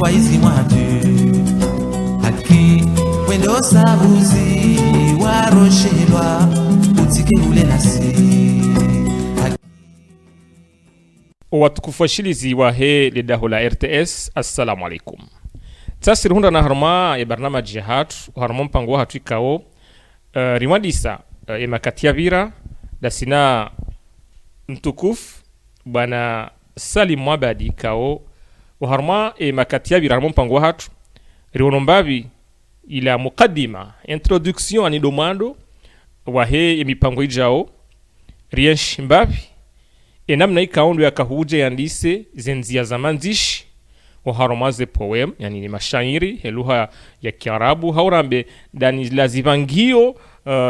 kwa hizi mwatu haki wendo sabuzi waroshelwa utike ule nasi watukufu washilizi wa he lidahu la RTS. Assalamu alaikum. Tasiri hunda na harma ya barnamaji hatu harma mpango wa hatu ikao rimadisa imakatia vira da sina mtukufu bwana Salim Mwabadi ikao harma imakatia vira harma mpango wa hatu rionombavi ila mukaddima introduction ani domando wa he mipango ijao rienshi mbavi namna ikaondo yakahuje yandise zenzia za manzishi wa haromaze poem, yani ni mashairi lugha ya Kiarabu haurambe dani lazivangio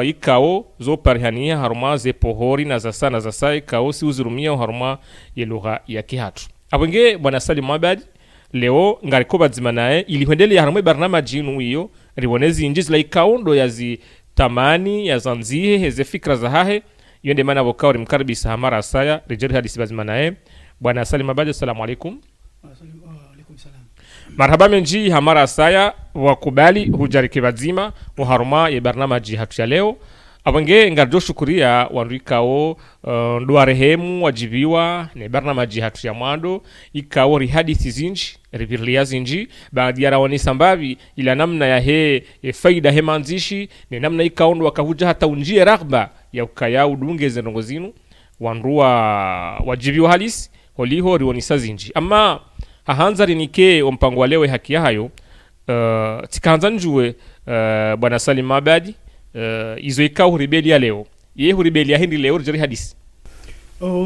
ikao zo parihania haromaze pohori na za saa ikao si uzurumia haroma ya lugha ya Kihatu. Abenge bwana Salim Mwabadi leo ngarikoba zimanae ilihendele ya haroma barnamaji inu hiyo ribonezi injizi la ikaondo yazi tamani ya zanzihe heze fikra za hahe yonde mana wakauri mkaribisa hamara asaya rejeri hadisi bazimanae bwana Salim Mwabadi. Assalamu alaikum. Alaikum salam. Marhaba menji hamara asaya wakubali hujarike bazima uharuma ya barnamaji hatu ya leo abenge ngarjo shukuria wanduikao nduwa rehemu wajibiwa ne barnamaji hatu ya mwando ikao rihadithi zinji rivirlia zinji baadhi ya rawani sambavi ila namna ya he faida he manzishi ne namna ikaondo wakahuja hata unjie raghba ya ukaya udunge zenongo zinu wanduwa wajibiwa halisi holiho rionisa zinji ama hahanza rinike ompango wa lewe haki ya hayo tikahanza njue bwana Salim Mwabadi izo ika huribeli ya leo ye huribeli ya hindi leo rjari hadisi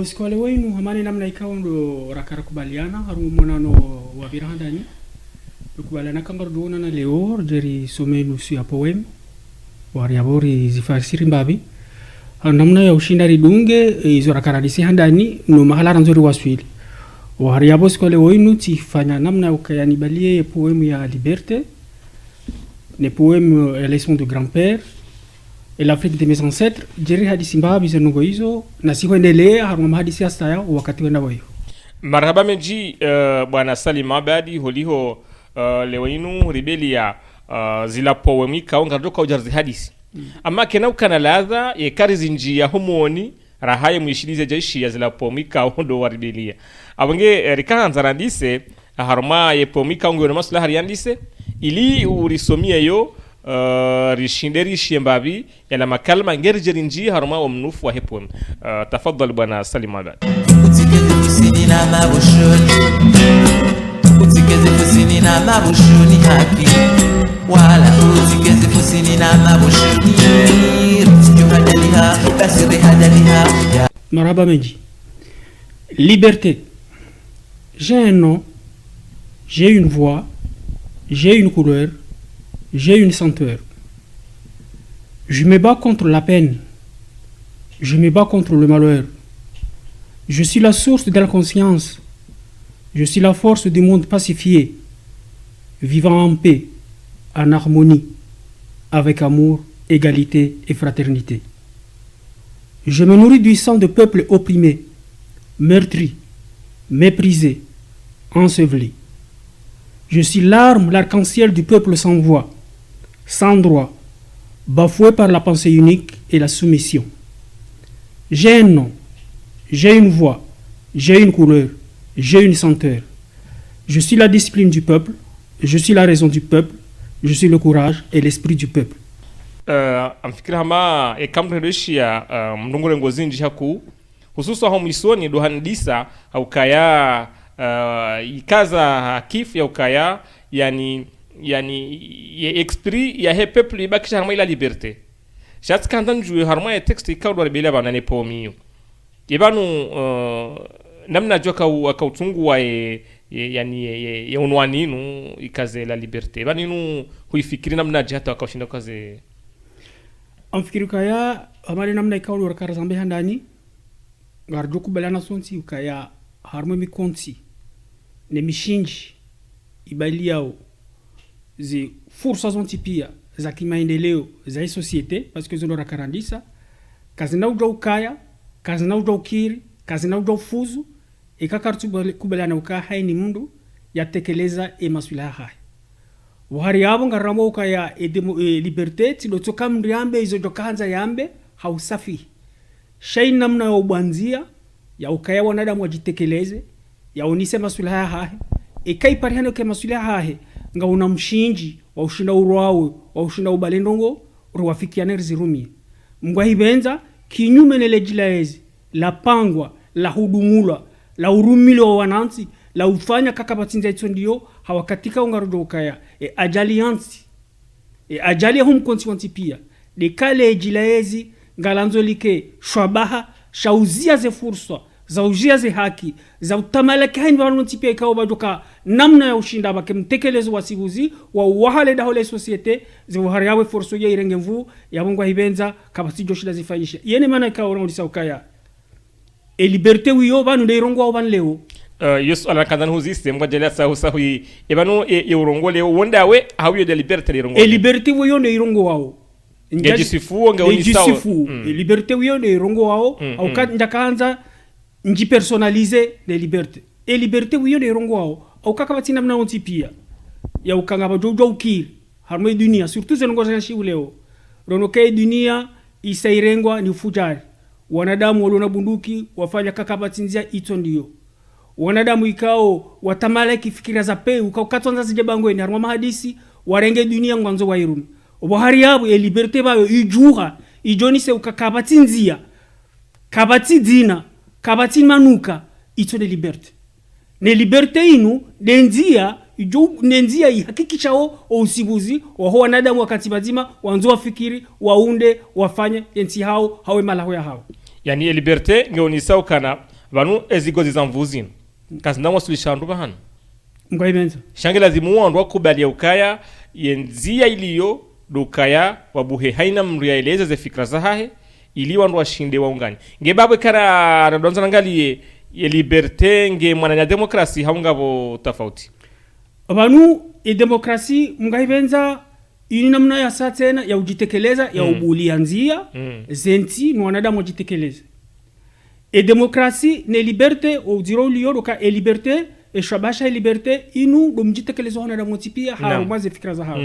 sikwale wenu hamani namna ikawa ndo rakara kubaliana harumu monano wa virahandani kubaliana kangar duona na leo rjari somenu su ya poem wari yabori zifasiri mbabi namna ya ushinda ridunge izo rakara disi handani no mahala nzuri waswili wari yabo sikwale wenu tifanya namna ukayanibalie poem ya liberté ne poem la leçon de grand-père et l'Afrique de mes ancêtres jeri hadisi mbabi zenongo hizo na sikuendelea haruma hadisi hasta wakati wenda wayo. Marhaba menji bwana Salim Mwabadi holiho lewinu ribelia zila poemi kaonga joka ujarzi hadisi ama kena ukana ladha ye karizi njia homoni rahaye mwishilize jeshi ya zila poemi kaondo waribelia abenge rikahanza randise haruma ye poemi kaongo na masula hariandise ili urisomia yo rishinderi shembavi yana makalma ngerjeri nji haruma wa mnufu wa hepon. Tafadhali bwana Salim Mwabadi. utikeze kusini na mabushoni utikeze kusini na mabushoni haki wala utikeze kusini na mabushoni rutio hadaliha basiri hadaliha. Marhaba menji. Liberté. J'ai un nom, j'ai une voix, j'ai une couleur, j'ai une senteur. Je me bats contre la peine. Je me bats contre le malheur. Je suis la source de la conscience. Je suis la force du monde pacifié, vivant en paix, en harmonie, avec amour, égalité et fraternité. Je me nourris du sang de peuples opprimés, meurtris, méprisés, ensevelis. Je suis l'arme, l'arc-en-ciel du peuple sans voix, sans droit, bafoué par la pensée unique et la soumission. J'ai un nom, j'ai une voix, j'ai une couleur, j'ai une senteur. Je suis la discipline du peuple, je suis la raison du peuple, je suis le courage et l'esprit du peuple. Amfikira hama ekamreshia mndungure ngozinji haku hususa ho mwisoni do handisa au kaya ikaza kif ya ukaya yani ye esprit ya he peuple ibakisha harma ila liberté jat kandan jouer harma ya texte ikawdo rebela bana ne pomiyo yebanu namna joka akautungu wa yani ya unwani nu ikaze la liberté baninu huifikiri namna jata akashinda kaze amfikiri kaya amali namna ikawdo rakara zambe handani garjo kubelana sonti ukaya harma mi konti ne mishinji ibaliao zi fursa zonti pia za kimaendeleo za hii societe parce que zono rakarandisa kazi na uja ukaya kazi na uja ukiri kazi na uja ufuzu ikakartu kubelana uka haini mundu yatekeleza masuala haya wahari yabo ngaramo ukaya liberté tilotoka mriambe izo dokanza yambe hausafi shay namna ya ubanzia ya ukaya wanadamu wajitekeleze yaonise masuala haya ikaipariano ke masuala haya nga una mshinji wa ushinda urwawe wa ushinda ubalendongo ruwafikiane rizirumi mngwa hibenza kinyume ne legislaezi la pangwa la hudumula la urumilo wa wanansi la ufanya kakabatinza ito ndiyo hawakatika ungarudo ukaya ajaliansi ajali hum konsiwanti pia de kale legislaezi ngalanzo like shwabaha shauzia ze fursa za ujia ze haki za utamalaki haini wanonti pia ikawa badoka namna ya ushinda bake mtekelezo wasibuzi wa wahale da hole societe ze wahari yawe furso ya irenge mvu ya mungwa hibenza kabasijo shida zifanyisha yene mana ikawa unaulisa ukaya liberté wiyo banu de irongo wa banleo yesu ala kandan hu system ngwa jela sahu ebanu urongo leo wonda we hawiyo de liberté de irongo liberté wiyo de irongo wao ngejisifu ngeonisawa liberté wiyo de irongo wao au ndakaanza nji personnaliser les libertés liberté wiyo de irongo wao au kakabatina mna onti pia ya ukanga bajojo ukiri harmo dunia surtout zengo za shi leo ronoke dunia isairengwa ni fujari wanadamu waliona bunduki wafanya kakabatinzia ito ndiyo wanadamu ikao watamalaki fikira za pe ukatonza zijebango ni harma hadisi warenge dunia ngwanzo wa irumi obohari yabo liberté bayo ijuha ijoni se ukakabatinzia kabati dina kabati manuka ito de liberté ne liberté inu denzia ijo nenzia ihakikishao usibuzi wa wanadamu wakati bazima wanzo wafikiri waunde wafanye enti hao hawe malaho ya hao yani liberté ngeonisao kana banu ezigozi zamvuzini kazi ndamwa sulishandu bahana ngwaibenza shange lazimu wandu wakubali ya ukaya yenzia iliyo dukaya wabuhe haina mriaeleza ze fikra za hahe ili wandu washinde waungani ngebabwe kana radonza nangali ye liberté nge mwananya demokrasi haungabo tofauti banu demokrasi ngaibenza ini namna ya satena ya ujitekeleza ya ubulianzia zenti ni wanadamu wajitekeleza demokrasi ne liberté au diro liyo doka liberté shabasha liberté inu do mjitekeleza wanadamu tipia hao mwaze fikra za hao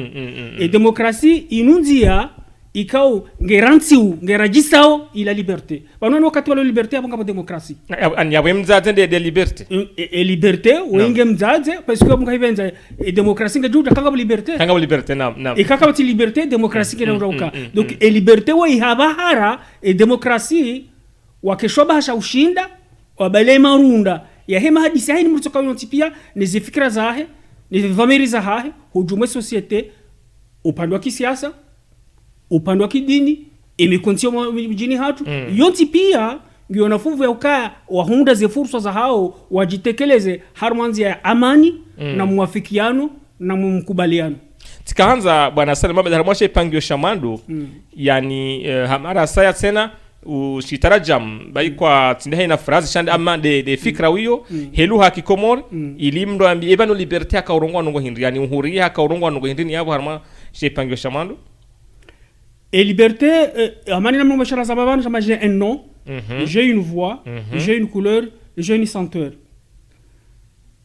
demokrasi inunzia ikao ngerantsiu ngerajisao ila liberté banu wakati wa liberté abanga demokrasi ani yabwe mzaze de liberté liberté wenge mzaze parce que munga ibenza demokrasi ngejuda kanga liberté na ikaka ti liberté demokrasi kena uroka donc liberté wa ihabahara demokrasi wakeshoba hasha ushinda wabale marunda ya hema hadisi haini mtoka yontipia ni zifikra zahe ni vamiri za hahe hujume societe upande wa kisiasa upande wa kidini imekuntio mjini hatu yonti pia ndio nafuvu ya ukaya wahunda ze fursa za hao wajitekeleze harmanzia ya amani na muafikiano na mkubaliano tikaanza bwana Salama badarmoshe pangio shamando yani hamara saya tena ushitarajam bai kwa tindahe na frazi shande ama de fikra wiyo helu hakikomor ilimdo ambi ebano liberté akaurongwa nungo hindi yani uhuria akaurongwa nungo hindi ni yabo harma she pangio shamando liberté amani na mashara zababano kama j'ai un nom j'ai une voix j'ai une couleur j'ai une senteur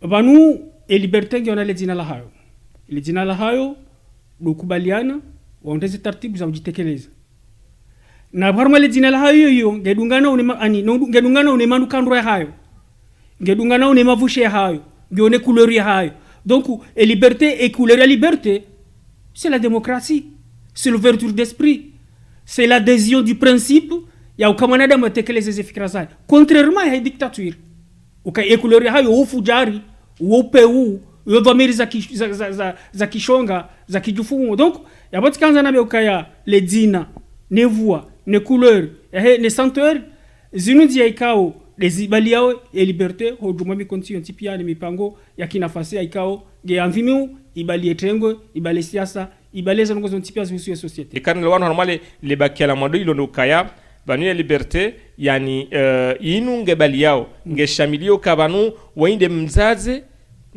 banu liberté ngiona le jina la hayo dukubaliana waondeze taratibu za ujitekeleza na barma le jina la hayo hiyo ngedungana une manu kandro ya hayo ngedungana une mavushe ya hayo ngione couleur ya hayo donc liberté et couleur ya liberté c'est la démocratie c'est l'ouverture d'esprit c'est l'adhésion du principe ya ukamanada matekeleze ze fikra zake contrairement à dictature couleur ya hayo ufujari upeu yodhamiri za kishonga za kijufumu donc yabotikanza nabe ukaya le dina ne voix ne couleur ne senteur zinuzi ya ikao les yao et liberté hojuma mi continue tipia ni mipango ya kinafasi ya ikao ge anvimiu ibali etrengo ibali siasa ibali za ngo tipia zusu ya société et quand le wan normale le bakiala mado ilo kaya banu ya liberté yani inu ngebali yao ngeshamilio kabanu wainde mzaze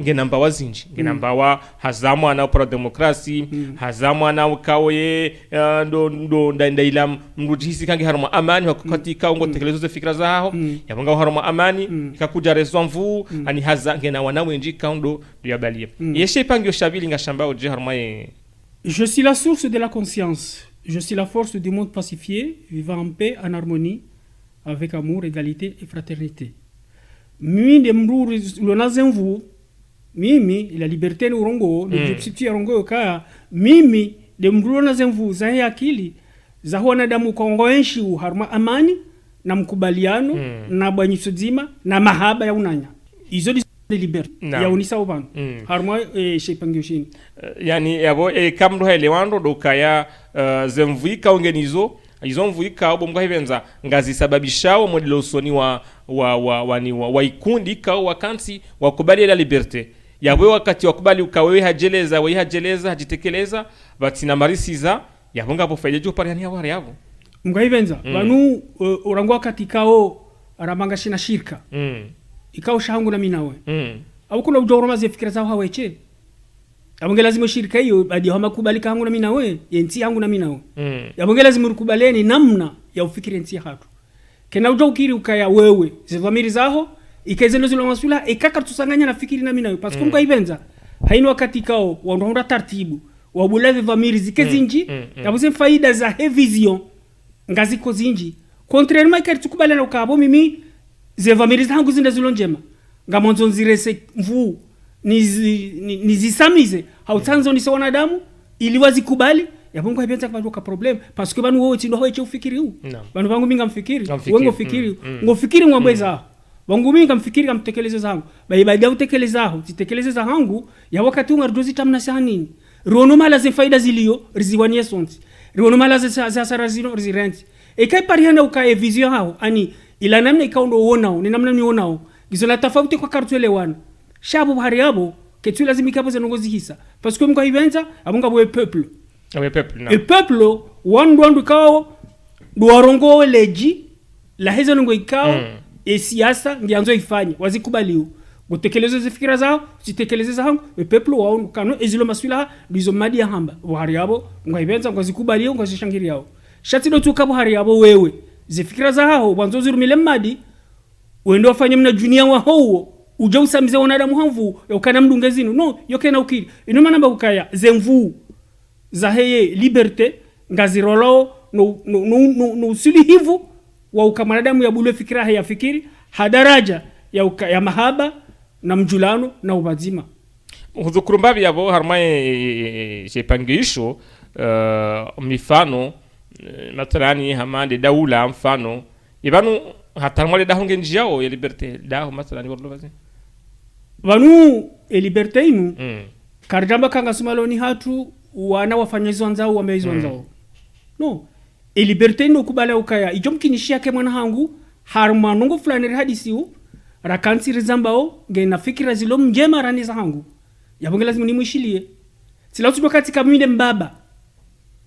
ngenamba wazinji ngenamba wa hazamu ana pro demokrasi hazamu ana ukawe ndo ndaila mrudisi kangi haruma amani wakatika ngo tekelezo ze fikra zao yabanga haruma amani ikakuja rezo mvu ani haza ngena wana wenji kaundo yabalia yeshe pangyo shabili ngashamba oje haruma Je suis la source de la conscience. Je suis la force du monde pacifié, vivant en paix, en harmonie, avec amour, égalité et fraternité. Mimi de mruri lonazenvu, mimi la liberté ni urongo, le jipsiti ya rongo kaya, mimi de mruri lonazenvu zahe akili, za wanadamu kwa ngoenshi harma amani, na mkubaliano, na banyisozima, na mahaba ya unanya. Izo di liberté ya unisa ubano harmo shepangyo shini yani yabo kamdo helewando dokaya zemvuika ongenizo izo mvuika obo mga hivenza ngazi sababishao modelo soni wa ikundi kao wakansi wakubali la liberté yabo wakati wakubali ukawewe hajeleza hajitekeleza batina marisiza yabo ngapo faidejo pariani yabo yabo mga hivenza banu urangwa katikao aramanga shina shirika ikao shahangu na minawe au kuna ujoro fikira zao haweche abonge lazima shirika hiyo badi hama kubalika hangu na minawe yenti hangu na minawe abonge lazima rukubaleni namna ya ufikiri yenti hatu kena ujo ukiri ukaya wewe zivamiri zao ikaize zilo masula ikaka tusanganya na fikiri na minawe parce que mko ibenza haini wakati kao wandonda taratibu wabulave vamiri zikezinji yabuze faida za he vision ngaziko zinji contrairement ikari tukubalana ukabo mimi zevamiri zangu zinda zilo njema ngamonzo nzirese mvu nizisamize hautanzo nise wanadamu ili wazikubali yabongo habianza kwa problem parce que banu wewe tindo hoye ufikiri huu banu bangu minga mfikiri wengo fikiri ngo fikiri ngwambeza bangu minga mfikiri kamtekeleze zangu baada ya utekeleza zitekeleze za hangu ya wakati ungardozi tamna sanini rono mala ze faida zilio riziwanie sonti rono mala za sarazino rizirenti ekai pariana ukae vision hao ani ila namna ikaundo uonao ni namna ni uonao gizola tofauti kwa kartuelewana shabu bahari yabo ketu lazima ikapo zenongozi hisa parce que mko hivenza abunga boe peuple na e peuple wandu kao duarongo leji la hizo ngo ikao e siasa ngianzo ifanye wazikubaliwa gutekeleza zifikira zao zitekeleze za hangu e peuple wao kano ezilo maswila dizo madi ya hamba bahari yabo ngo hivenza ngo zikubaliwa ngo zishangiri yao shati do tukabo bahari yabo wewe zifikira zao wanzo zirumile madi wendo wafanye mna junia wa huo uja usamize wanadamu hamvu ya ukana mdungezinu no yoke na ukiri ino manamba ukaya zemvu za heye liberté ngazirolo no usilihivu wa ukamanadamu ya bulu fikira haya fikiri hadaraja ya mahaba na mjulano na ubazima huzukurumbabi yabo harmaye shepangisho mifano matalani hamande daula mfano ibanu hatarmale dahunge njao ya liberté dahu matalani warlo bazi vanu e liberté inu karjamba kanga sumaloni hatu wana wafanyizo nzao wameizo nzao no e liberté inu kubala ukaya ijomkinishia ke mwana hangu harma nongo fulani hadisiu rakansi rizambao ngena fikira zilo mjema rani za hangu yabonge lazima nimwishilie sila tudo katika minde mbaba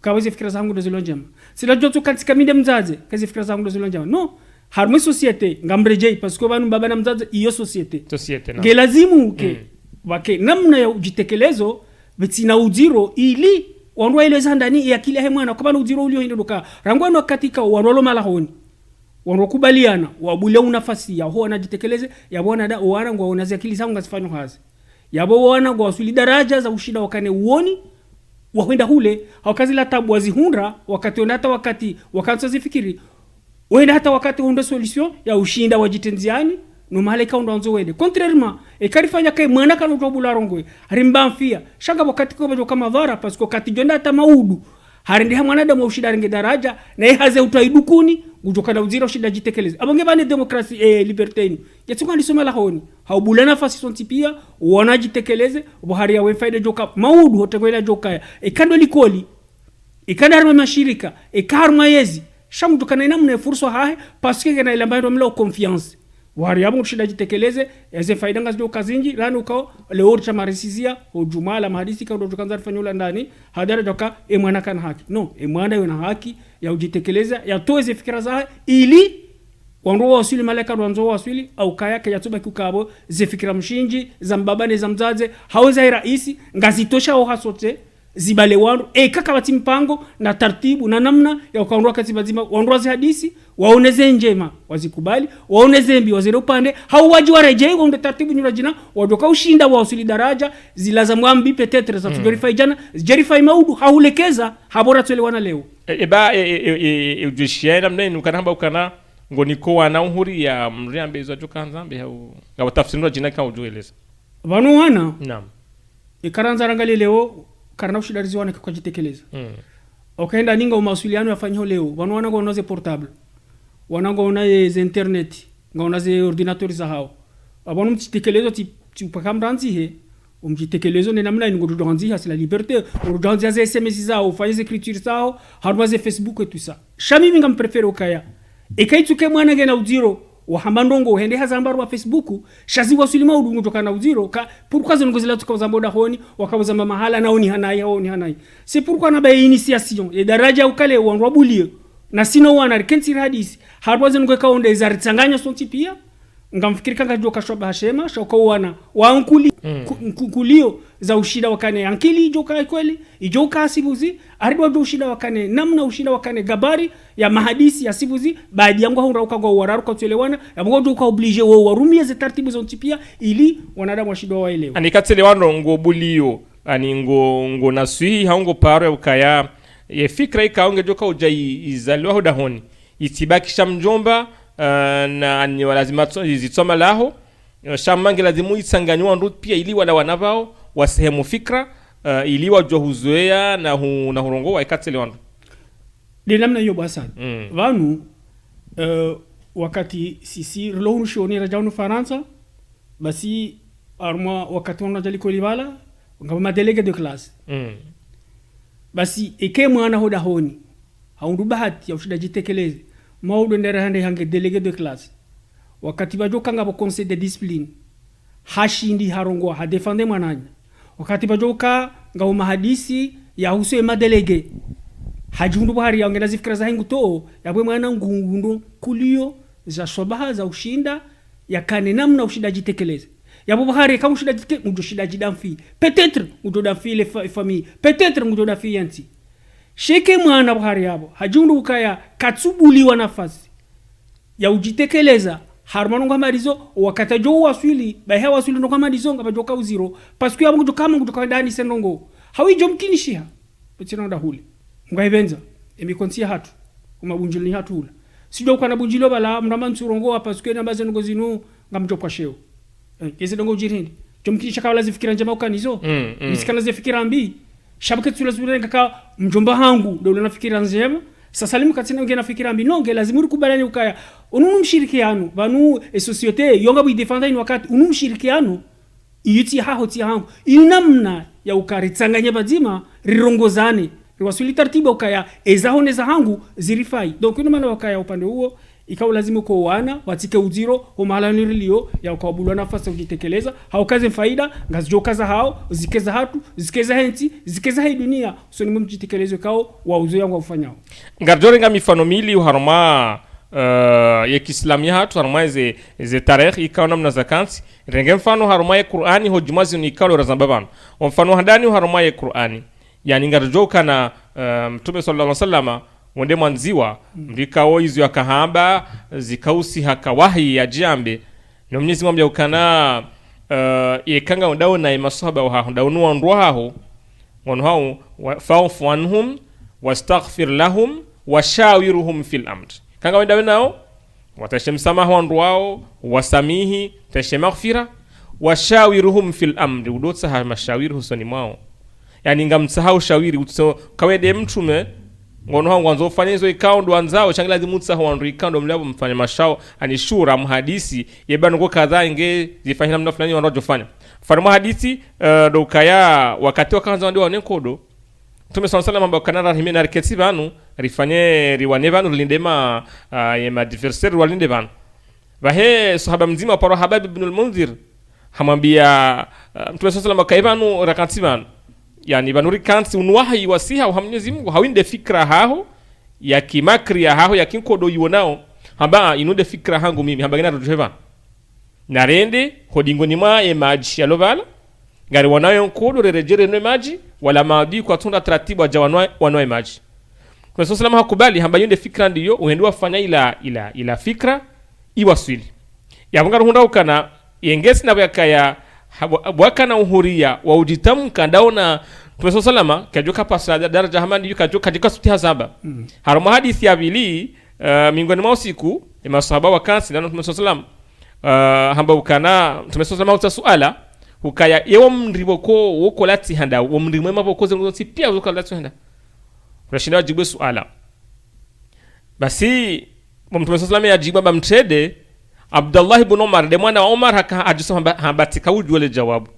kaweze fikira zangu ndo zilo njema sila joto katika minde mzaze kazi fikira zangu ndo zilo njema no harma société ngambrejei parce que banu baba na mzaze iyo société na ngelazimu ke wake namna ya ujitekelezo betina ujiro ili wanwa ile zandani ya kile hemwana kwa banu ujiro ulio hindo doka rangwano katika wanolo malahoni wanokubaliana wabule unafasi ya ho wanajitekeleze ya bwana da wana ngo unazi akili zangu ngasifanywa hazi yabo wana ngo wasuli daraja za ushida wakane uoni wakwenda hule hawakazi la tabu wazihundra wakati onata wakati wakanza zifikiri wenda hata wakati unde solution ya ushinda wajitenziani no maleka ndo wende contrairement e karifanya kai mwana kana utobula rongwe rimbamfia shanga wakati ko kama vara parce que wakati jonda hata maudu harindi hamwana da ushida ringe daraja na haze utaidukuni gutoka na uzira ushida jitekeleze abonge bane demokrasi liberté ni yatsunga lisoma la honi haubula nafasi sonti pia wanajitekeleze buhari ya wefaida joka maudu hotekwela joka kando likoli ikanda mashirika karma yezi shamu tukana namna fursa hahe parce que na ilamba ndo mlo confiance wari yabu ushida jitekeleze eze faida ngazo kazinji rano ko le orcha marisizia ojumala mahadisi ka ndo tukanza fanyola ndani hadara joka mwana kana haki no mwana yona haki ya ujitekeleza ya toeze fikira za ili wandu wasuli malaika wanzo wasuli au kaya ke yatuba kukabo zefikira mshinji za mbabane za mzaze haweza raisi ngazitosha au hasote zibale wandu kaka bati mpango na taratibu na namna ya ukaondoa katiba zima wandu wazi hadisi waoneze njema wazikubali waoneze mbi wazire upande hauwaji warejei wandu taratibu nyura jina wadoka ushinda wasuli daraja zilaza mwambi petetre za verify jana verify maudu haulekeza habora tuelewana leo ujishia namna nukanamba ukana ngoniko wana uhuri ya mriambe izo jukanzambe hau ngawatafsirwa jina ka ujueleza vanu wana naam ikaranza rangali leo karna ushidarizi wana kwa jitekeleza okaenda ninga umasuliano yafanyo leo vanu wana ngonaze portable wana ngonaze internet ngonaze ordinateur za hao abonu mtitekeleza ti pakamranzi he umjitekeleza ni namna ngododanzi ha la liberté ngododanzi za SMS zao fanye écriture zao harwaze Facebook et tout ça shami minga mprefere ukaya ikaituke mwana ngena uziro wa hamandongo hende hazambaru wa Facebook shazi wasulima udungu tokana uziro ka pourquoi ze ngozela tukaza boda honi wakaza mahala naoni hanai c'est pourquoi na ba initiation e daraja ukale wanwa bulie na sino wana kensi hadisi harwaze ngo kaonde zaritsanganya sonti pia ngamfikiri kanga joka shoba hashema shoko wana wankuli kulio za ushida wakane ankili joka kweli ijoka asibuzi arido do ushida wakane namna ushida wakane gabari ya mahadisi ya sibuzi baadhi yangu haurauka kwa wararu kwa tuelewana yabodo ka oblige wo warumie ze taratibu za ntipia ili wanadamu washido waelewe anikatelewana ngo bulio ani ngo nasui haungo paro ukaya ye fikra ikaonge joka ujai izalwa hodahoni itibakisha mjomba na ni lazima zitsoma laho shamange lazimu itsanganywa ndu pia ili wala wanavao wasehemu fikra ili wajua huzoea na hurongo wa ikatsele wandu dinamna hiyo basa vanu wakati sisi rolo shoni rajanu Faransa basi arma wakati wanajali kolibala ngama délégué de classe basi eke mwana hoda honi haundu bahati ya ushida jitekeleze maudu ndera hande hange délégué de classe wakati bajo kanga bo conseil de discipline hashindi harongo ha défendre mwananya wakati bajo ka ngao hadisi ya huso ema délégué hajundu bahari ya ngena zifikira za hingu to yabwe mwana ngungundo kulio za sobaha za ushinda ya kane namna ushida jitekeleze yabo bahari kama ushida jitekeleze mujo shida jidamfi peut-être mujo dafi les familles peut-être mujo dafi yanti sheke mwana bahari yabo hajundu ukaya katsubuliwa nafasi ya ujitekeleza harmano ngama rizo wakati jo waswili bahe waswili ndo kama rizo ngaba joka uziro parce que yabo kama kutoka ndani senongo hawijo mkinishia petsina ndahuli ngaibenza emikonsia hatu kumabunjili hatu ula sijo kana bunjilo bala mrama nsurongo parce que nambaze ngo zinu ngamjo kwa sheo kese dongo jirindi jomkinisha kawala zifikira njema ukanizo nisikana zifikira mbi shabaka tulazura ngaka mjomba hangu ndo nafikira njema sasa limu katina ngena fikira mbi no ngela lazima ukubalani ukaya ununu mshirikiano banu societe yonga bu defender ni wakati ununu mshirikiano iyiti haho ti hangu inamna ya ukaritsanganya bazima rirongozane riwasuli taratibu ukaya ezahone za hangu zirifai donc ino maana wakaya upande huo ikawa lazima uko wana watike uziro homahala nilio ya ukabulwa nafasi ujitekeleza haukaze faida ngazijokaza hao zikeza hatu zikeza henti zikeza hii dunia so ni mjitekeleze kao wa uzo yangu ufanyao ngarjore nga mifano mili harma ya Kiislamu hatu harma ze tarikh ikawa namna zakanti renge mfano harma ya Qur'ani hojumazi ni ikawa razambabana mfano hadani harma ya Qur'ani yani ngarjoka na Mtume sallallahu alaihi wasallam wende mwanziwa mlikao hizo ya kahaba zikausi hakawahi ya jambe na Mwenyezi Mungu ukana yekanga ndao na masahaba wa ndao nuwa hao wanhao fa'fu anhum wastaghfir lahum washawiruhum fil amr kanga wenda nao watashemsamaha wao wasamihi tashemaghfira washawiruhum fil amr udotsa ha mashawiru husoni mwao yani ngamsahau shawiri utso kawede mtume ngono hangu wanzo fanyizo ikao ndo wanzao changila zimutsa wandu ikao ndo mlabo mfanya mashao anishura muhadisi yebano kwa kadhaa inge zifanyina mna fulani wandu jofanya mfano muhadisi ndo kaya wakati wakanza ndio wanekodo Mtume sallallahu alayhi wasallam kanara himena riketi banu rifanye riwane banu lindema yema adversaire walinde banu bahe sahaba mzima paro Habab ibn al-Munzir hamwambia Mtume sallallahu alayhi wasallam kaibanu rakati banu yani banuri kansi unwahi wasiha wa Mwenyezi Mungu hawinde fikra haho ya kimakri ya haho ya kinkodo yuonao hamba inude fikra hangu mimi hamba gina rujeva narende hodingoni mwa maji ya lovala ngari wanayo nkodo rerejere no maji wala maadi kwa tunda taratibu wa wanwa maji. Kwa sababu salama hakubali hamba yunde fikra ndiyo uhendu wafanya ila fikra iwaswili ya mungaru hunda ukana yengesi na yakaya wakana uhuria wa ujitamka ndaona Tumeso salama kajoka pasada daraja hamandi yuka joka katika suti hazaba. Haruma hadithi ya bili miongoni mwa usiku masahaba wa kansi na Tumeso salama hamba ukana Tumeso salama utasuala ukaya yewa mriboko woko lati handa wa mrimwema boko zengozi pia woko lati handa. Rashinda wajibu suala. Basi Tumeso salama ya jibu mtrede Abdullah ibn Umar de mwana wa Umar haka ajusa hamba tika ujwele jawabu.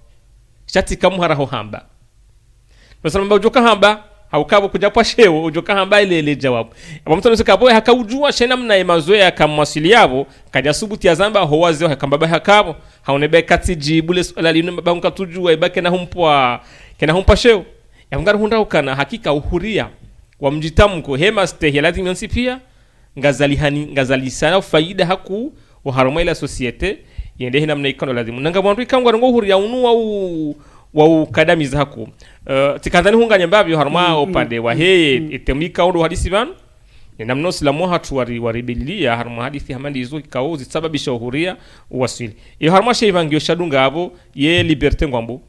Shati kamuhara ho hamba. Msema ujoka hamba haukabo kuja kwa shewo ujoka hamba ile jawabu. Abamto nsika boy hakaujua shena mna mazoea kamwasili yabo kaja subuti ya zamba ho wazeo hakambaba hakabo haonebe kati jibule swala lino banka tujua ibake na humpwa kena humpa shewo. Yamngara hunda ukana hakika uhuria wa mjitamko hema stehi lazima nsipia ngazali sana faida haku wa haruma ila societe yende hina mna ikono lazima nanga mwandu ikangwa ngo uhuria unu wa ukadamiza haku tikandani hunganya mbavyo haruma opande wa heye itemika ondo hadisi banu namno silamu hatu waribilia haruma hadithi hamandi izo ikao zisababisha uhuria uwasili iyo haruma sheivangio shadunga abo ye liberté ngwambo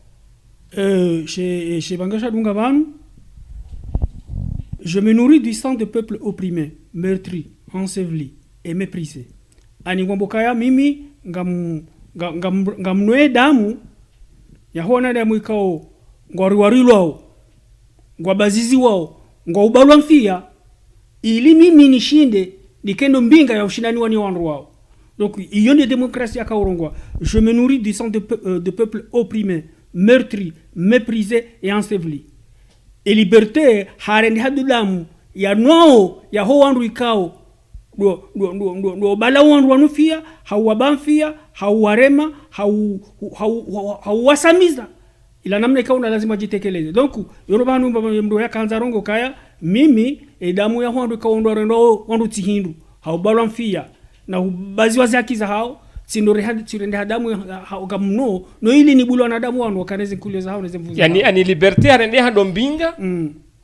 sheivangio shadunga banu. Je me nourris du sang de peuples opprimés, meurtris, ensevelis et méprisés. Ani ngwambokaya mimi ngamnwe damu ya hona damu ikao ngwariwarilwa wao ngwabazizi wao ngwaubalwa mfia ili mimi nishinde nikendo mbinga ya ushindani wani wandu wao. Donc iyo ni démocratie akaurongwa. Je me nourris du sang de peuples opprimés, meurtris, méprisés et ensevelis. Et liberté harendi hadudamu ya nwao ya ho wandu ikao do bala wandu wanufia hauwabamfia hauwarema hauwasamiza ila namna ikaona lazima jitekeleze. Donc yoruba ndu mdo ya kanza rongo kaya mimi edamu ya wandu ikaondo rendo wandu tihindu haubalwa mfia na bazi wazakiza hao sindore hadi tirende hadamu gamno no ili ni bulwa na damu wandu wakaneze kuleza hao neze mvuza yani ani liberté arende hando mbinga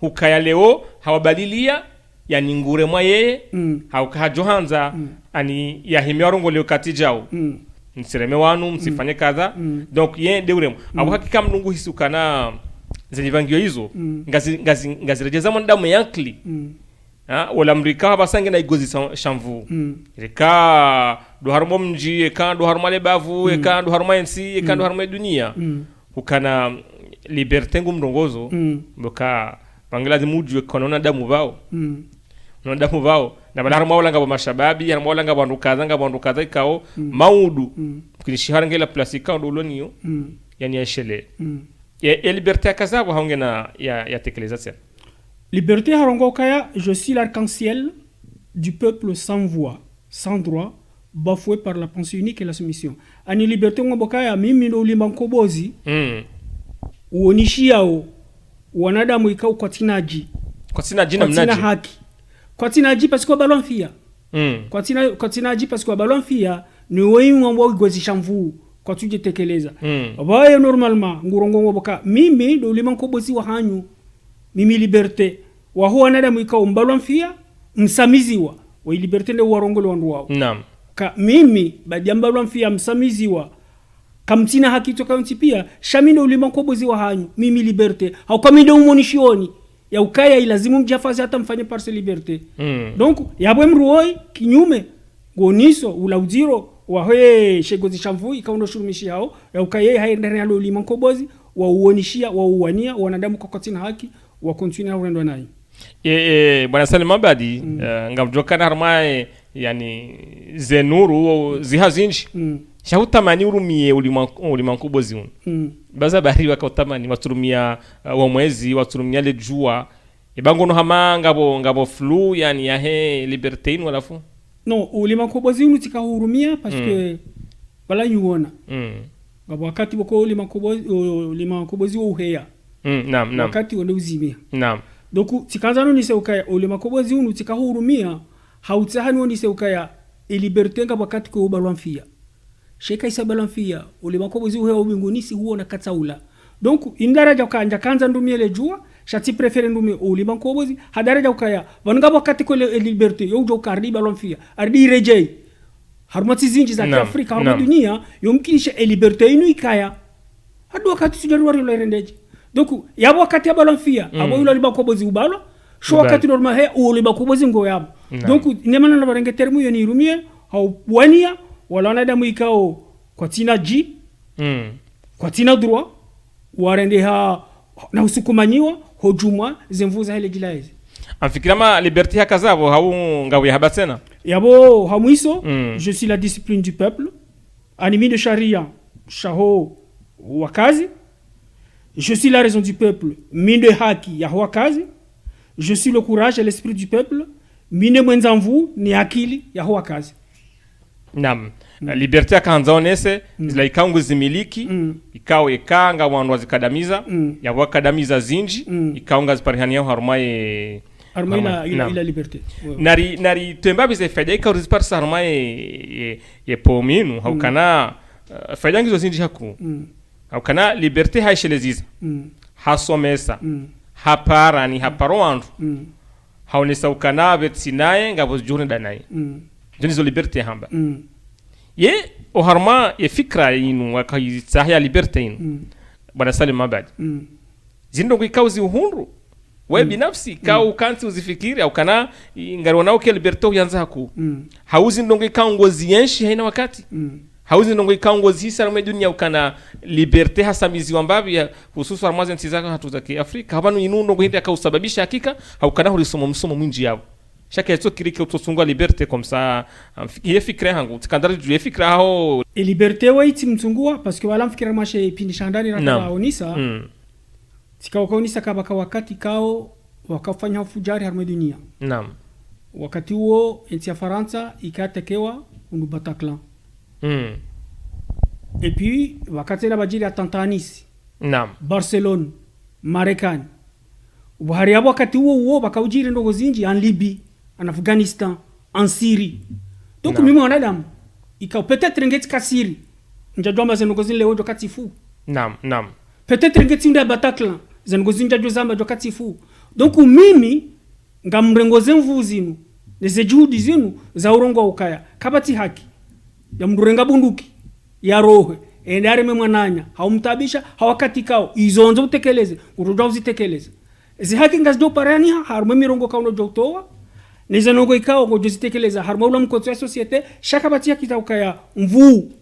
hukaya leo hawabadilia yani ngure mwa yeye haukajohanza ani yahimya rongo leo katijao msireme wanu msifanye kadha donc yeye deuremo abo hakika mnungu hisukana zilivangio hizo ngazirejeza mwandamu yankli wala mrika abasange na igozi shamvu reka do harmo mji eka do harmo lebavu eka do harmo ensi eka do harmo dunia ukana liberté ngumndongozo mboka banglazi mujwe konona damu bao nona damu bao na bala harmo wala ngabo mashababi harmo wala ngabo bandu kaza ikao maudu kinishihara ngela plastika ndo loniyo yani yashele ya liberté akazabo haungena ya tekeleza tena. Liberté harongokaya, je suis l'arc-en-ciel du peuple sans voix, sans droit, bafoué par la pensée unique et la soumission. Ani liberté ngobokaya mimi ndo ulimbankobozi uonishiao wanadamu ikao kwa tinaji na mnaji haki kwa tinaji parce que balon fia kwa tinaji parce que balon fia ni wewe ngombo igozi shamvu kwa tuje tekeleza baye normalement ngurongo ngoboka mimi ndo ulimbankobozi wa hanyu mimi liberté wa huwa nadamu ikao mbalwa mfia msamiziwa wa liberté ndio warongole wandu wao naam ka mimi badiambalwa mfia msamiziwa kamtina haki toka ntipia shamindo ulimankobozi wa hanyu mimi liberté au kama ndio umonishioni ya ukaya ilazimu mjafazi hata mfanye parse liberté donc yabwe mruoi kinyume goniso ulauziro wa he shegozi shamvu ikaondo shumishi hao ya ukaya haendana ya ulimankobozi wa uonishia wa uwania wanadamu kwa katina haki wa continue urendo nayo bwana Salim Mabadi ngamjokana harmae yani zenuru zihazinji shahutamani urumie ulimankubozi baza bari wakatamani waturumia wa mwezi waturumia le jua ibango no hamanga ngabo flu yani ya he liberté wala fu non ulimankubozi utikahurumia parce que bala yuona ngabo wakati boko ulimankubozi uheya naam wakati wale uzimia naam donc tikanzano ni seukaya ule makobozi unu tikahurumia hautsahani woni seukaya e liberté nga wakati ko balwanfia sheka isa balwanfia ule makobozi uhe ubinguni si huo na katsaula donc indaraja kanja kanza ndumiele jua shati préféré ndumi ule makobozi hadaraja ukaya vanga wakati ko le liberté yo jo kardi balwanfia ardi rejei harmati zinji za Afrika harmati dunia yomkinisha e liberté inu ikaya hadu wakati sujaru wari lo rendeje donc yabo wakati ya balwanfia abo yule makobozi ubalo sho wakati normal he ule makobozi ngo yabo donc nemana na barenge termu yo ni rumie hau wania wala wanadamu ikao kwa tina ji kwa tina droit warende ha na usukumanyiwa hojuma zemvuza hele gilaezi amfikirama liberté hakazabo hau ngawe habatsena yabo hamwiso je suis la discipline du peuple animi de charia shaho wakazi je suis la raison du peuple minde haki ya wakazi je suis le courage et l'esprit du peuple mine mwenzanvu ni akili ya wakazi nam liberté akanzaonese zila ikangu zimiliki ikao ikanga wandu zikadamiza ya wakadamiza zinji ikaunga ziparihania harumaye ila liberté nari temba bize faida ikao ziparsa harumaye ye pominu haukana faida ngizo zinji haku haukana liberté haisheleziza hasomesa hapara ni haparo wandu haonesa ukana betsinaye ngabo jurne danaye jenizo liberté hamba ye oharma ye fikra inu wakayitsahya liberté inu bana salim mabad zindo kwikauzi uhundu we binafsi ka ukanti uzifikiri au kana ngarona uke liberté uyanza haku hauzi ndongo ikangozi yenshi haina wakati hauzi ndongo ikangozi hisa rume dunia ukana liberté hasamizi wambabi hususu armazen tizaka hatu za Afrika habanu inu ndongo hindi akausababisha hakika haukana hulisomo msomo mwinji yao chaque eto kirike utosungwa liberté comme ça ye fikra hangu tikandari ju ye fikra hao e liberté waiti mtungua parce que wala mfikira mashe pindi shandani raka onisa tikao kaonisa kabaka wakati kao wakafanya ufujari harma dunia naam wakati huo nchi ya Faransa ikatekewa unu Bataclan et puis wakati na bajiri attentat Nice naam Barcelone Marekani Buhari yabo wakati huo bakaujiri ndogo zinji en Libye en Afghanistan en Syrie donc mimi wanadamu ikao peut-être ngeti kasiri njajwa mazengo zinle wojo katifu naam peut-être ngeti nda Bataclan zengo zinja jozamba jo katifu donc mimi ngamrengo zenvu zinu neze juhudi zinu za urongo ukaya kabati haki ya mdurenga bunduki ya rohe endare memwananya haumtabisha hawakati kao izonzo utekeleze urujwa uzitekeleze zi haki ngazdo parani harmo mirongo kauno jotowa neze nongo ikao ngo jozitekeleza harmo ula mkoto ya societe shaka bati haki za ukaya mvu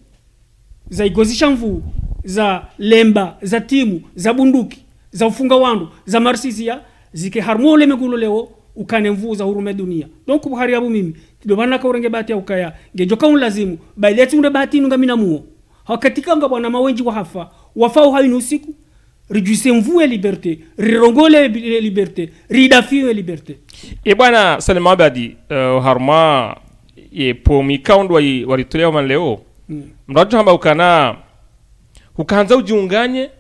za igozisha mvu za lemba za timu za bunduki za ufunga wandu za marsizia zike harmo ule megulo leo ukane mvu za hurume dunia donc Buhari abu mimi tidobana ka urenge bati ya ukaya ngejoka unlazimu baileti unde bati nunga minamuo hakatika nga bwana mawenji wa hafa wafao hainu usiku réduisez mvu ya liberté rirongole liberté ridafio ya liberté e bwana Salim Abadi harma ye pomi kaundwa walitolea man leo mrajo hamba ukana ukaanza ujiunganye